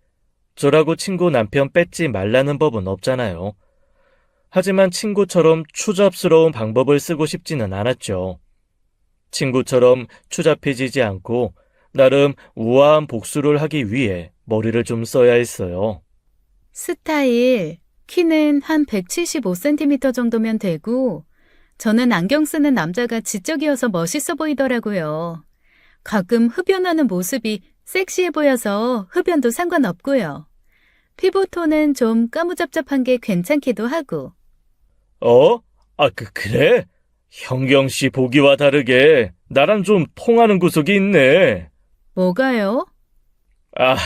저라고 친구 남편 뺏지 말라는 법은 없잖아요. 하지만 친구처럼 추잡스러운 방법을 쓰고 싶지는 않았죠. 친구처럼 추잡해지지 않고 나름 우아한 복수를 하기 위해 머리를 좀 써야 했어요. 스타일, 키는 한 175cm 정도면 되고, 저는 안경 쓰는 남자가 지적이어서 멋있어 보이더라고요. 가끔 흡연하는 모습이 섹시해 보여서 흡연도 상관없고요. 피부톤은 좀 까무잡잡한 게 괜찮기도 하고. 어? 그래? 현경 씨 보기와 다르게 나랑 좀 통하는 구석이 있네. 뭐가요? 아,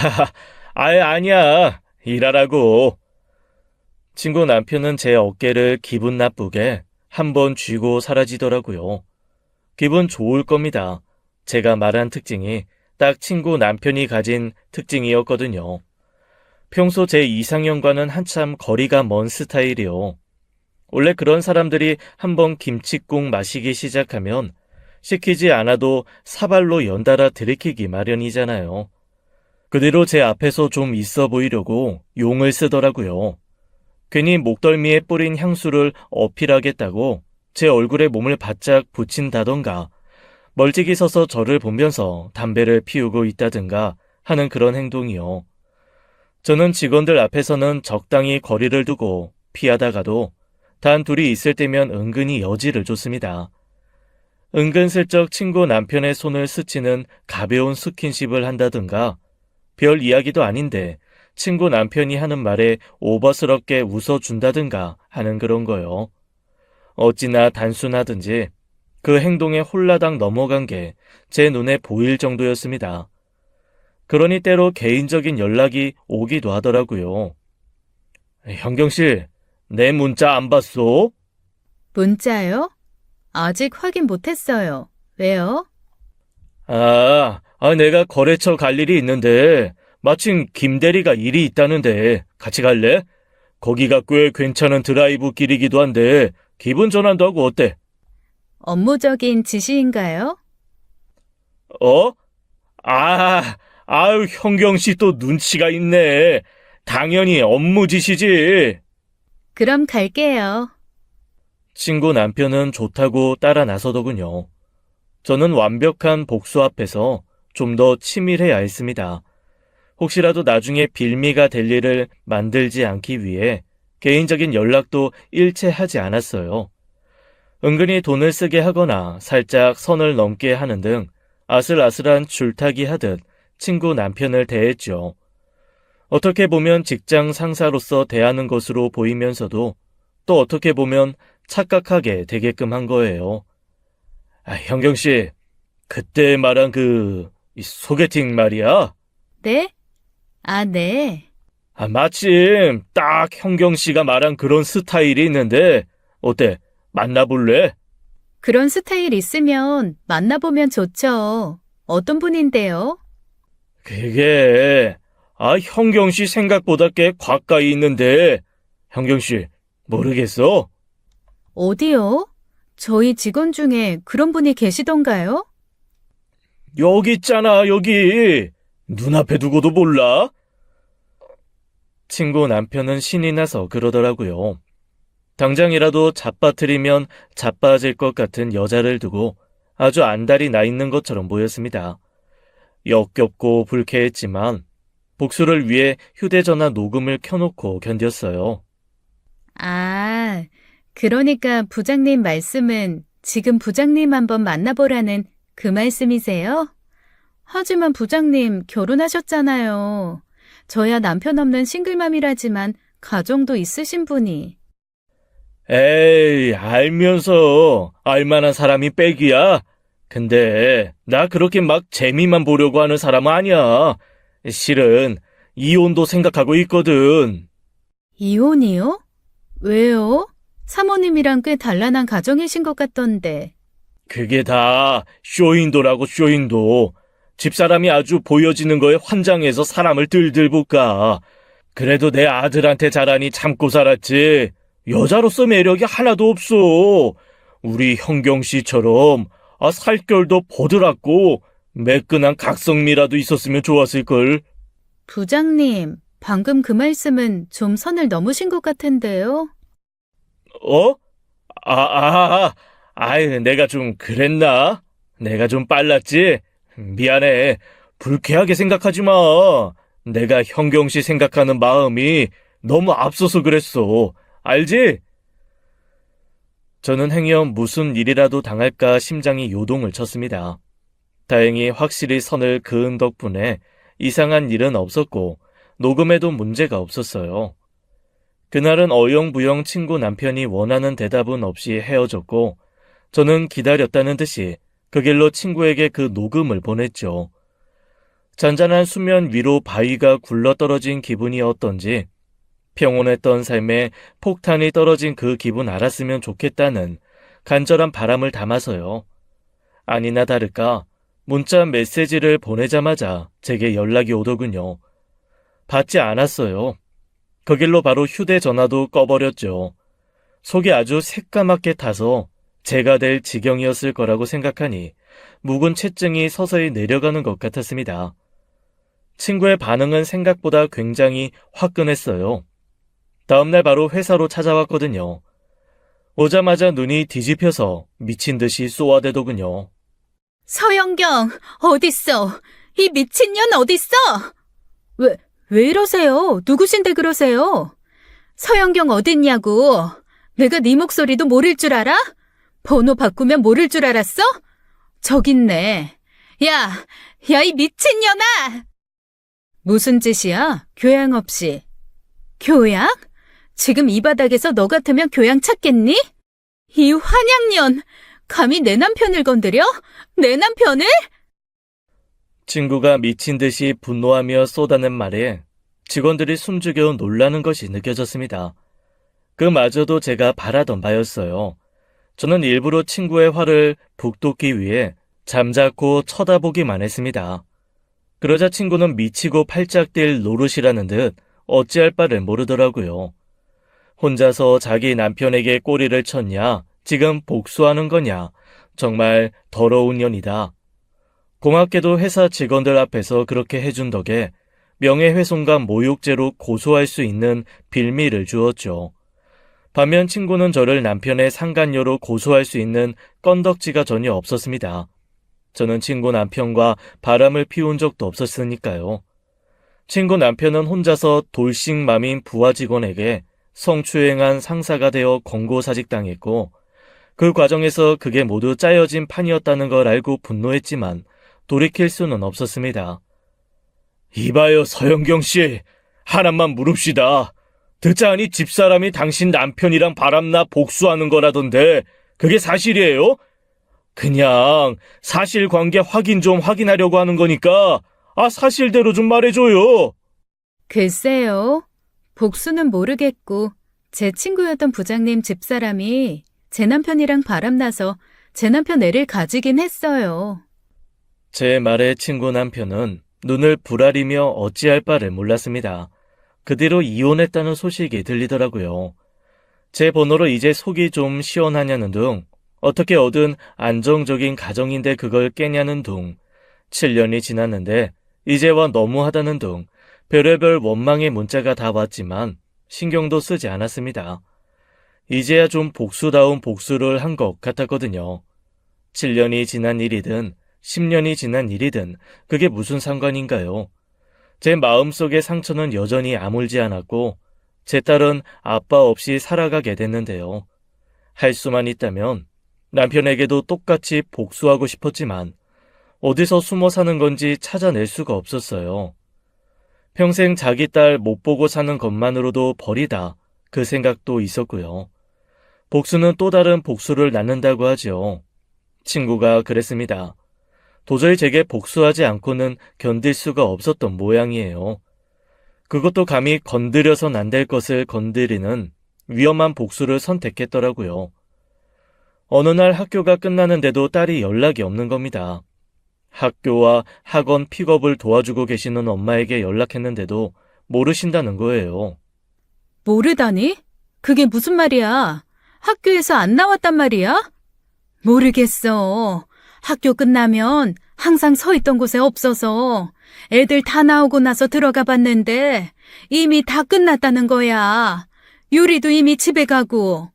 아니야. 일하라고. 친구 남편은 제 어깨를 기분 나쁘게 한번 쥐고 사라지더라고요. 기분 좋을 겁니다. 제가 말한 특징이 딱 친구 남편이 가진 특징이었거든요. 평소 제 이상형과는 한참 거리가 먼 스타일이요. 원래 그런 사람들이 한번 김칫국 마시기 시작하면 시키지 않아도 사발로 연달아 들이키기 마련이잖아요. 그대로 제 앞에서 좀 있어 보이려고 용을 쓰더라고요. 괜히 목덜미에 뿌린 향수를 어필하겠다고 제 얼굴에 몸을 바짝 붙인다던가 멀찍이 서서 저를 보면서 담배를 피우고 있다든가 하는 그런 행동이요. 저는 직원들 앞에서는 적당히 거리를 두고 피하다가도 단 둘이 있을 때면 은근히 여지를 줬습니다. 은근슬쩍 친구 남편의 손을 스치는 가벼운 스킨십을 한다든가 별 이야기도 아닌데 친구 남편이 하는 말에 오버스럽게 웃어준다든가 하는 그런 거요. 어찌나 단순하든지 그 행동에 홀라당 넘어간 게 제 눈에 보일 정도였습니다. 그러니 때로 개인적인 연락이 오기도 하더라고요. 현경 씨, 내 문자 안 봤어? 문자요? 아직 확인 못했어요. 왜요? 내가 거래처 갈 일이 있는데 마침 김 대리가 일이 있다는데 같이 갈래? 거기가 꽤 괜찮은 드라이브 길이기도 한데 기분 전환도 하고 어때? 업무적인 지시인가요? 어? 현경 씨 또 눈치가 있네. 당연히 업무 지시지. 그럼 갈게요. 친구 남편은 좋다고 따라 나서더군요. 저는 완벽한 복수 앞에서 좀 더 치밀해야 했습니다. 혹시라도 나중에 빌미가 될 일을 만들지 않기 위해 개인적인 연락도 일체하지 않았어요. 은근히 돈을 쓰게 하거나 살짝 선을 넘게 하는 등 아슬아슬한 줄타기 하듯 친구 남편을 대했죠. 어떻게 보면 직장 상사로서 대하는 것으로 보이면서도 또 어떻게 보면 착각하게 되게끔 한 거예요. 현경 씨, 그때 말한 이 소개팅 말이야? 네? 네. 마침 딱 현경 씨가 말한 그런 스타일이 있는데 어때? 만나볼래? 그런 스타일 있으면 만나보면 좋죠. 어떤 분인데요? 그게 현경 씨 생각보다 꽤 가까이 있는데 현경 씨 모르겠어? 어디요? 저희 직원 중에 그런 분이 계시던가요? 여기 있잖아, 여기. 눈앞에 두고도 몰라? 친구 남편은 신이 나서 그러더라고요. 당장이라도 잡아뜨리면 자빠질 것 같은 여자를 두고 아주 안달이 나 있는 것처럼 보였습니다. 역겹고 불쾌했지만 복수를 위해 휴대전화 녹음을 켜놓고 견뎠어요. 그러니까 부장님 말씀은 지금 부장님 한번 만나보라는 그 말씀이세요? 하지만 부장님 결혼하셨잖아요. 저야 남편 없는 싱글맘이라지만 가정도 있으신 분이. 에이, 알면서 알만한 사람이 빽이야. 근데 나 그렇게 막 재미만 보려고 하는 사람은 아니야. 실은 이혼도 생각하고 있거든. 이혼이요? 왜요? 사모님이랑 꽤 단란한 가정이신 것 같던데. 그게 다 쇼윈도라고 쇼윈도. 집사람이 아주 보여지는 거에 환장해서 사람을 들들 볶아. 그래도 내 아들한테 자라니 참고 살았지. 여자로서 매력이 하나도 없어. 우리 현경 씨처럼 살결도 보드랍고 매끈한 각성미라도 있었으면 좋았을걸. 부장님, 방금 그 말씀은 좀 선을 넘으신 것 같은데요? 어? 아이, 내가 좀 그랬나? 내가 좀 빨랐지? 미안해. 불쾌하게 생각하지 마. 내가 현경 씨 생각하는 마음이 너무 앞서서 그랬어. 알지? 저는 행여 무슨 일이라도 당할까 심장이 요동을 쳤습니다. 다행히 확실히 선을 그은 덕분에 이상한 일은 없었고 녹음에도 문제가 없었어요. 그날은 어영부영 친구 남편이 원하는 대답은 없이 헤어졌고 저는 기다렸다는 듯이 그 길로 친구에게 그 녹음을 보냈죠. 잔잔한 수면 위로 바위가 굴러떨어진 기분이 어떤지 평온했던 삶에 폭탄이 떨어진 그 기분 알았으면 좋겠다는 간절한 바람을 담아서요. 아니나 다를까 문자 메시지를 보내자마자 제게 연락이 오더군요. 받지 않았어요. 그 길로 바로 휴대전화도 꺼버렸죠. 속이 아주 새까맣게 타서 제가 될 지경이었을 거라고 생각하니 묵은 채증이 서서히 내려가는 것 같았습니다. 친구의 반응은 생각보다 굉장히 화끈했어요. 다음날 바로 회사로 찾아왔거든요. 오자마자 눈이 뒤집혀서 미친 듯이 쏘아대더군요. 서영경, 어딨어? 이 미친년 어딨어? 왜 이러세요? 누구신데 그러세요? 서영경 어딨냐고? 내가 네 목소리도 모를 줄 알아? 번호 바꾸면 모를 줄 알았어? 저기 있네. 야, 이 미친년아! 무슨 짓이야? 교양 없이. 교양? 지금 이 바닥에서 너 같으면 교양 찾겠니? 이 환양년! 감히 내 남편을 건드려? 내 남편을? 친구가 미친 듯이 분노하며 쏟아낸 말에 직원들이 숨죽여 놀라는 것이 느껴졌습니다. 그마저도 제가 바라던 바였어요. 저는 일부러 친구의 화를 북돋기 위해 잠자코 쳐다보기만 했습니다. 그러자 친구는 미치고 팔짝 뛸 노릇이라는 듯 어찌할 바를 모르더라고요. 혼자서 자기 남편에게 꼬리를 쳤냐, 지금 복수하는 거냐, 정말 더러운 년이다. 고맙게도 회사 직원들 앞에서 그렇게 해준 덕에 명예훼손과 모욕죄로 고소할 수 있는 빌미를 주었죠. 반면 친구는 저를 남편의 상간녀로 고소할 수 있는 건덕지가 전혀 없었습니다. 저는 친구 남편과 바람을 피운 적도 없었으니까요. 친구 남편은 혼자서 돌싱맘인 부하 직원에게 성추행한 상사가 되어 권고사직당했고 그 과정에서 그게 모두 짜여진 판이었다는 걸 알고 분노했지만 돌이킬 수는 없었습니다. 이봐요, 서영경 씨. 하나만 물읍시다. 듣자하니 집사람이 당신 남편이랑 바람나 복수하는 거라던데 그게 사실이에요? 그냥 사실관계 확인 좀 확인하려고 하는 거니까 사실대로 좀 말해줘요. 글쎄요. 복수는 모르겠고 제 친구였던 부장님 집사람이 제 남편이랑 바람나서 제 남편 애를 가지긴 했어요. 제 말에 친구 남편은 눈을 부라리며 어찌할 바를 몰랐습니다. 그 뒤로 이혼했다는 소식이 들리더라고요. 제 번호로 이제 속이 좀 시원하냐는 둥, 어떻게 얻은 안정적인 가정인데 그걸 깨냐는 둥, 7년이 지났는데 이제와 너무하다는 둥, 별의별 원망의 문자가 다 왔지만 신경도 쓰지 않았습니다. 이제야 좀 복수다운 복수를 한 것 같았거든요. 7년이 지난 일이든 10년이 지난 일이든 그게 무슨 상관인가요? 제 마음속의 상처는 여전히 아물지 않았고 제 딸은 아빠 없이 살아가게 됐는데요. 할 수만 있다면 남편에게도 똑같이 복수하고 싶었지만 어디서 숨어 사는 건지 찾아낼 수가 없었어요. 평생 자기 딸 못 보고 사는 것만으로도 벌이다, 그 생각도 있었고요. 복수는 또 다른 복수를 낳는다고 하죠. 친구가 그랬습니다. 도저히 제게 복수하지 않고는 견딜 수가 없었던 모양이에요. 그것도 감히 건드려선 안 될 것을 건드리는 위험한 복수를 선택했더라고요. 어느 날 학교가 끝나는데도 딸이 연락이 없는 겁니다. 학교와 학원 픽업을 도와주고 계시는 엄마에게 연락했는데도 모르신다는 거예요. 모르다니? 그게 무슨 말이야? 학교에서 안 나왔단 말이야? 모르겠어. 학교 끝나면 항상 서 있던 곳에 없어서 애들 다 나오고 나서 들어가 봤는데 이미 다 끝났다는 거야. 유리도 이미 집에 가고.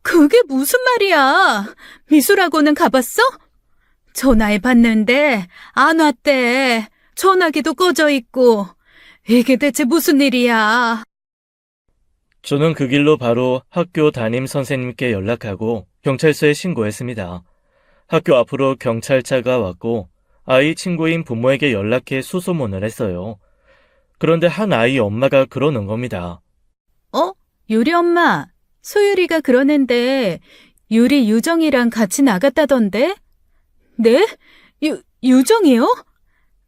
그게 무슨 말이야? 미술학원은 가봤어? 전화해봤는데 안 왔대. 전화기도 꺼져 있고. 이게 대체 무슨 일이야? 저는 그 길로 바로 학교 담임 선생님께 연락하고 경찰서에 신고했습니다. 학교 앞으로 경찰차가 왔고 아이 친구인 부모에게 연락해 수소문을 했어요. 그런데 한 아이 엄마가 그러는 겁니다. 유리 엄마, 소율이가 그러는데 유리 유정이랑 같이 나갔다던데? 네? 유정이요?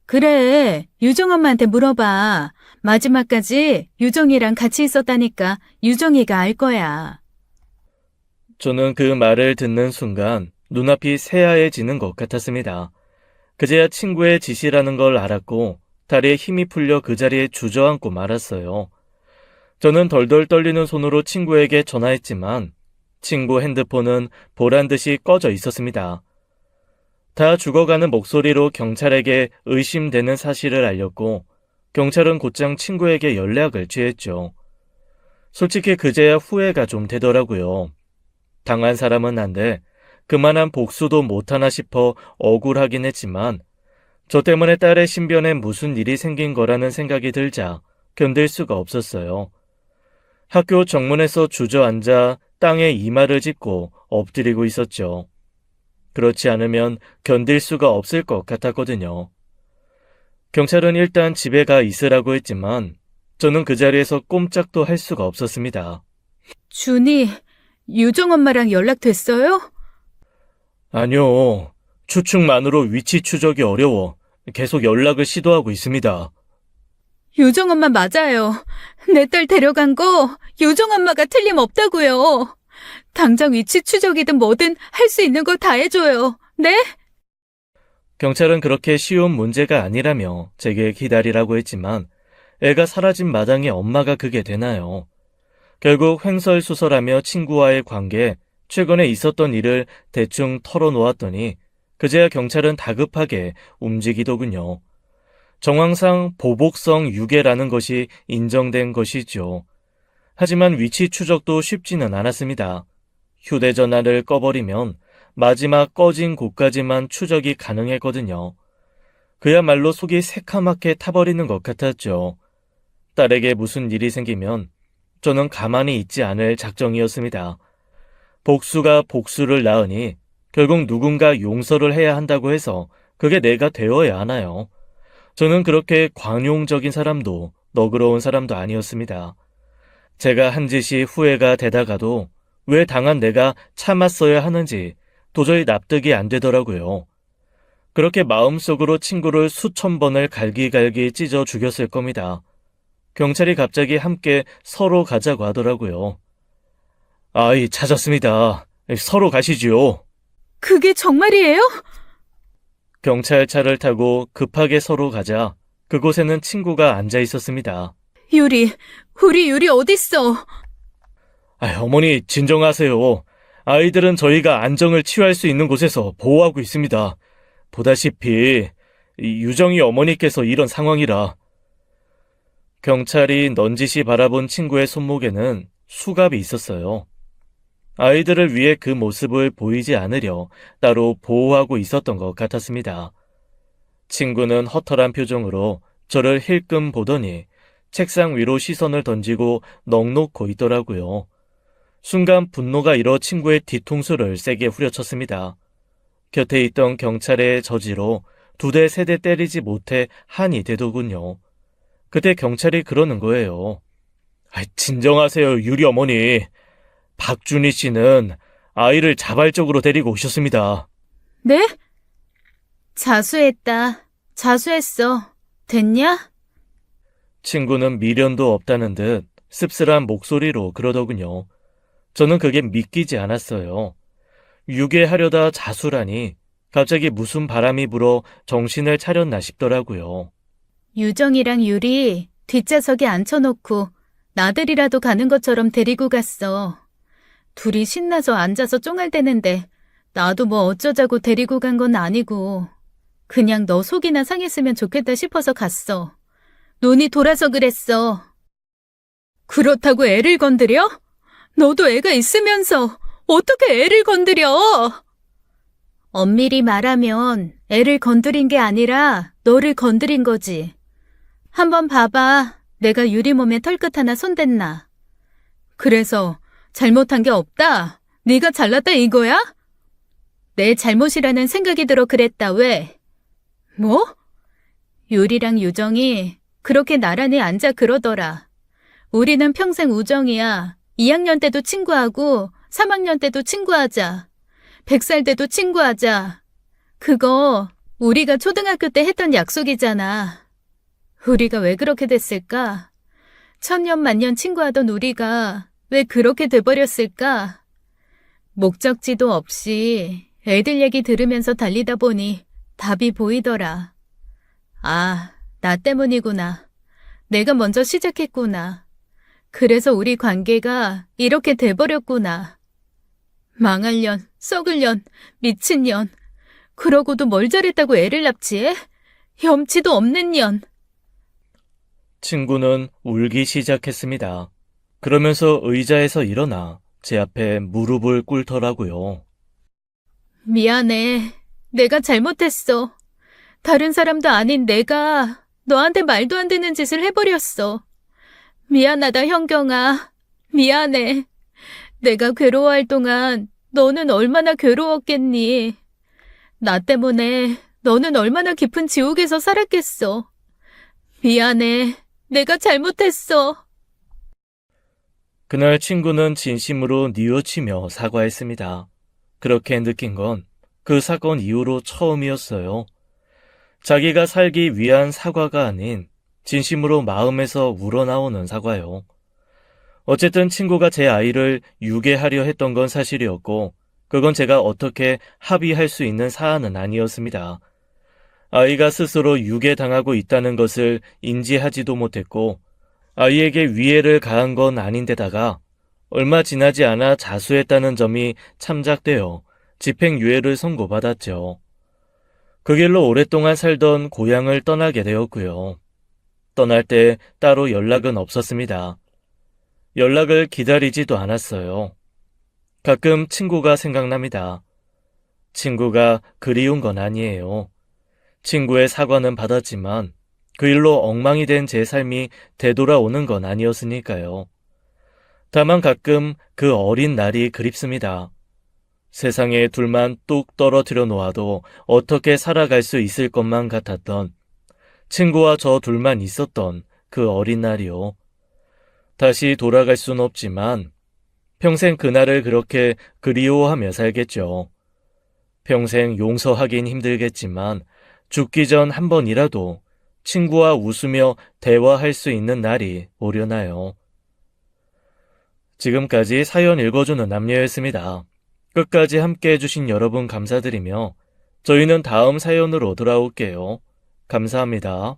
그래, 유정 엄마한테 물어봐. 마지막까지 유정이랑 같이 있었다니까 유정이가 알 거야. 저는 그 말을 듣는 순간 눈앞이 새하얘지는 것 같았습니다. 그제야 친구의 지시라는 걸 알았고 다리에 힘이 풀려 그 자리에 주저앉고 말았어요. 저는 덜덜 떨리는 손으로 친구에게 전화했지만 친구 핸드폰은 보란듯이 꺼져 있었습니다. 다 죽어가는 목소리로 경찰에게 의심되는 사실을 알렸고 경찰은 곧장 친구에게 연락을 취했죠. 솔직히 그제야 후회가 좀 되더라고요. 당한 사람은 난데 그만한 복수도 못하나 싶어 억울하긴 했지만 저 때문에 딸의 신변에 무슨 일이 생긴 거라는 생각이 들자 견딜 수가 없었어요. 학교 정문에서 주저앉아 땅에 이마를 짚고 엎드리고 있었죠. 그렇지 않으면 견딜 수가 없을 것 같았거든요. 경찰은 일단 집에 가 있으라고 했지만 저는 그 자리에서 꼼짝도 할 수가 없었습니다. 준이, 유정 엄마랑 연락됐어요? 아니요. 추측만으로 위치 추적이 어려워 계속 연락을 시도하고 있습니다. 유정 엄마 맞아요. 내 딸 데려간 거 유정 엄마가 틀림없다고요. 당장 위치 추적이든 뭐든 할 수 있는 거 다 해줘요. 네? 경찰은 그렇게 쉬운 문제가 아니라며 제게 기다리라고 했지만 애가 사라진 마당에 엄마가 그게 되나요? 결국 횡설수설하며 친구와의 관계, 최근에 있었던 일을 대충 털어놓았더니 그제야 경찰은 다급하게 움직이더군요. 정황상 보복성 유괴라는 것이 인정된 것이죠. 하지만 위치 추적도 쉽지는 않았습니다. 휴대전화를 꺼버리면 마지막 꺼진 곳까지만 추적이 가능했거든요. 그야말로 속이 새카맣게 타버리는 것 같았죠. 딸에게 무슨 일이 생기면 저는 가만히 있지 않을 작정이었습니다. 복수가 복수를 낳으니 결국 누군가 용서를 해야 한다고 해서 그게 내가 되어야 하나요? 저는 그렇게 관용적인 사람도 너그러운 사람도 아니었습니다. 제가 한 짓이 후회가 되다가도 왜 당한 내가 참았어야 하는지 도저히 납득이 안 되더라고요. 그렇게 마음속으로 친구를 수천 번을 갈기갈기 찢어 죽였을 겁니다. 경찰이 갑자기 함께 서로 가자고 하더라고요. 아이, 찾았습니다. 서로 가시지요. 그게 정말이에요? 경찰차를 타고 급하게 서로 가자 그곳에는 친구가 앉아 있었습니다. 유리, 우리 유리 어딨어? 어머니, 진정하세요. 아이들은 저희가 안정을 취할 수 있는 곳에서 보호하고 있습니다. 보다시피 유정이 어머니께서 이런 상황이라. 경찰이 넌지시 바라본 친구의 손목에는 수갑이 있었어요. 아이들을 위해 그 모습을 보이지 않으려 따로 보호하고 있었던 것 같았습니다. 친구는 허탈한 표정으로 저를 힐끔 보더니 책상 위로 시선을 던지고 넋놓고 있더라고요. 순간 분노가 일어 친구의 뒤통수를 세게 후려쳤습니다. 곁에 있던 경찰의 저지로 2대 3대 때리지 못해 한이 되더군요. 그때 경찰이 그러는 거예요. 진정하세요, 유리 어머니. 박준희 씨는 아이를 자발적으로 데리고 오셨습니다. 네? 자수했다. 자수했어. 됐냐? 친구는 미련도 없다는 듯 씁쓸한 목소리로 그러더군요. 저는 그게 믿기지 않았어요. 유괴하려다 자수라니 갑자기 무슨 바람이 불어 정신을 차렸나 싶더라고요. 유정이랑 유리 뒷좌석에 앉혀놓고 나들이라도 가는 것처럼 데리고 갔어. 둘이 신나서 앉아서 쫑알대는데 나도 뭐 어쩌자고 데리고 간 건 아니고 그냥 너 속이나 상했으면 좋겠다 싶어서 갔어. 눈이 돌아서 그랬어. 그렇다고 애를 건드려? 너도 애가 있으면서 어떻게 애를 건드려? 엄밀히 말하면 애를 건드린 게 아니라 너를 건드린 거지. 한번 봐봐. 내가 유리몸에 털끝 하나 손댔나. 그래서 잘못한 게 없다. 네가 잘났다 이거야? 내 잘못이라는 생각이 들어 그랬다. 왜? 뭐? 유리랑 유정이 그렇게 나란히 앉아 그러더라. 우리는 평생 우정이야. 2학년 때도 친구하고 3학년 때도 친구하자. 100살 때도 친구하자. 그거 우리가 초등학교 때 했던 약속이잖아. 우리가 왜 그렇게 됐을까? 천년만년 친구하던 우리가 왜 그렇게 돼버렸을까? 목적지도 없이 애들 얘기 들으면서 달리다 보니 답이 보이더라. 아, 나 때문이구나. 내가 먼저 시작했구나. 그래서 우리 관계가 이렇게 돼버렸구나. 망할 년, 썩을 년, 미친 년. 그러고도 뭘 잘했다고 애를 납치해? 염치도 없는 년. 친구는 울기 시작했습니다. 그러면서 의자에서 일어나 제 앞에 무릎을 꿇더라고요. 미안해. 내가 잘못했어. 다른 사람도 아닌 내가 너한테 말도 안 되는 짓을 해버렸어. 미안하다, 현경아. 미안해. 내가 괴로워할 동안 너는 얼마나 괴로웠겠니? 나 때문에 너는 얼마나 깊은 지옥에서 살았겠어. 미안해. 내가 잘못했어. 그날 친구는 진심으로 뉘우치며 사과했습니다. 그렇게 느낀 건 그 사건 이후로 처음이었어요. 자기가 살기 위한 사과가 아닌 진심으로 마음에서 우러나오는 사과요. 어쨌든 친구가 제 아이를 유괴하려 했던 건 사실이었고 그건 제가 어떻게 합의할 수 있는 사안은 아니었습니다. 아이가 스스로 유괴당하고 있다는 것을 인지하지도 못했고 아이에게 위해를 가한 건 아닌데다가 얼마 지나지 않아 자수했다는 점이 참작되어 집행유예를 선고받았죠. 그 길로 오랫동안 살던 고향을 떠나게 되었고요. 떠날 때 따로 연락은 없었습니다. 연락을 기다리지도 않았어요. 가끔 친구가 생각납니다. 친구가 그리운 건 아니에요. 친구의 사과는 받았지만 그 일로 엉망이 된 제 삶이 되돌아오는 건 아니었으니까요. 다만 가끔 그 어린 날이 그립습니다. 세상에 둘만 뚝 떨어뜨려 놓아도 어떻게 살아갈 수 있을 것만 같았던 친구와 저 둘만 있었던 그 어린 날이요. 다시 돌아갈 순 없지만 평생 그날을 그렇게 그리워하며 살겠죠. 평생 용서하긴 힘들겠지만 죽기 전 한 번이라도 친구와 웃으며 대화할 수 있는 날이 오려나요. 지금까지 사연 읽어주는 남녀였습니다. 끝까지 함께 해주신 여러분 감사드리며 저희는 다음 사연으로 돌아올게요. 감사합니다.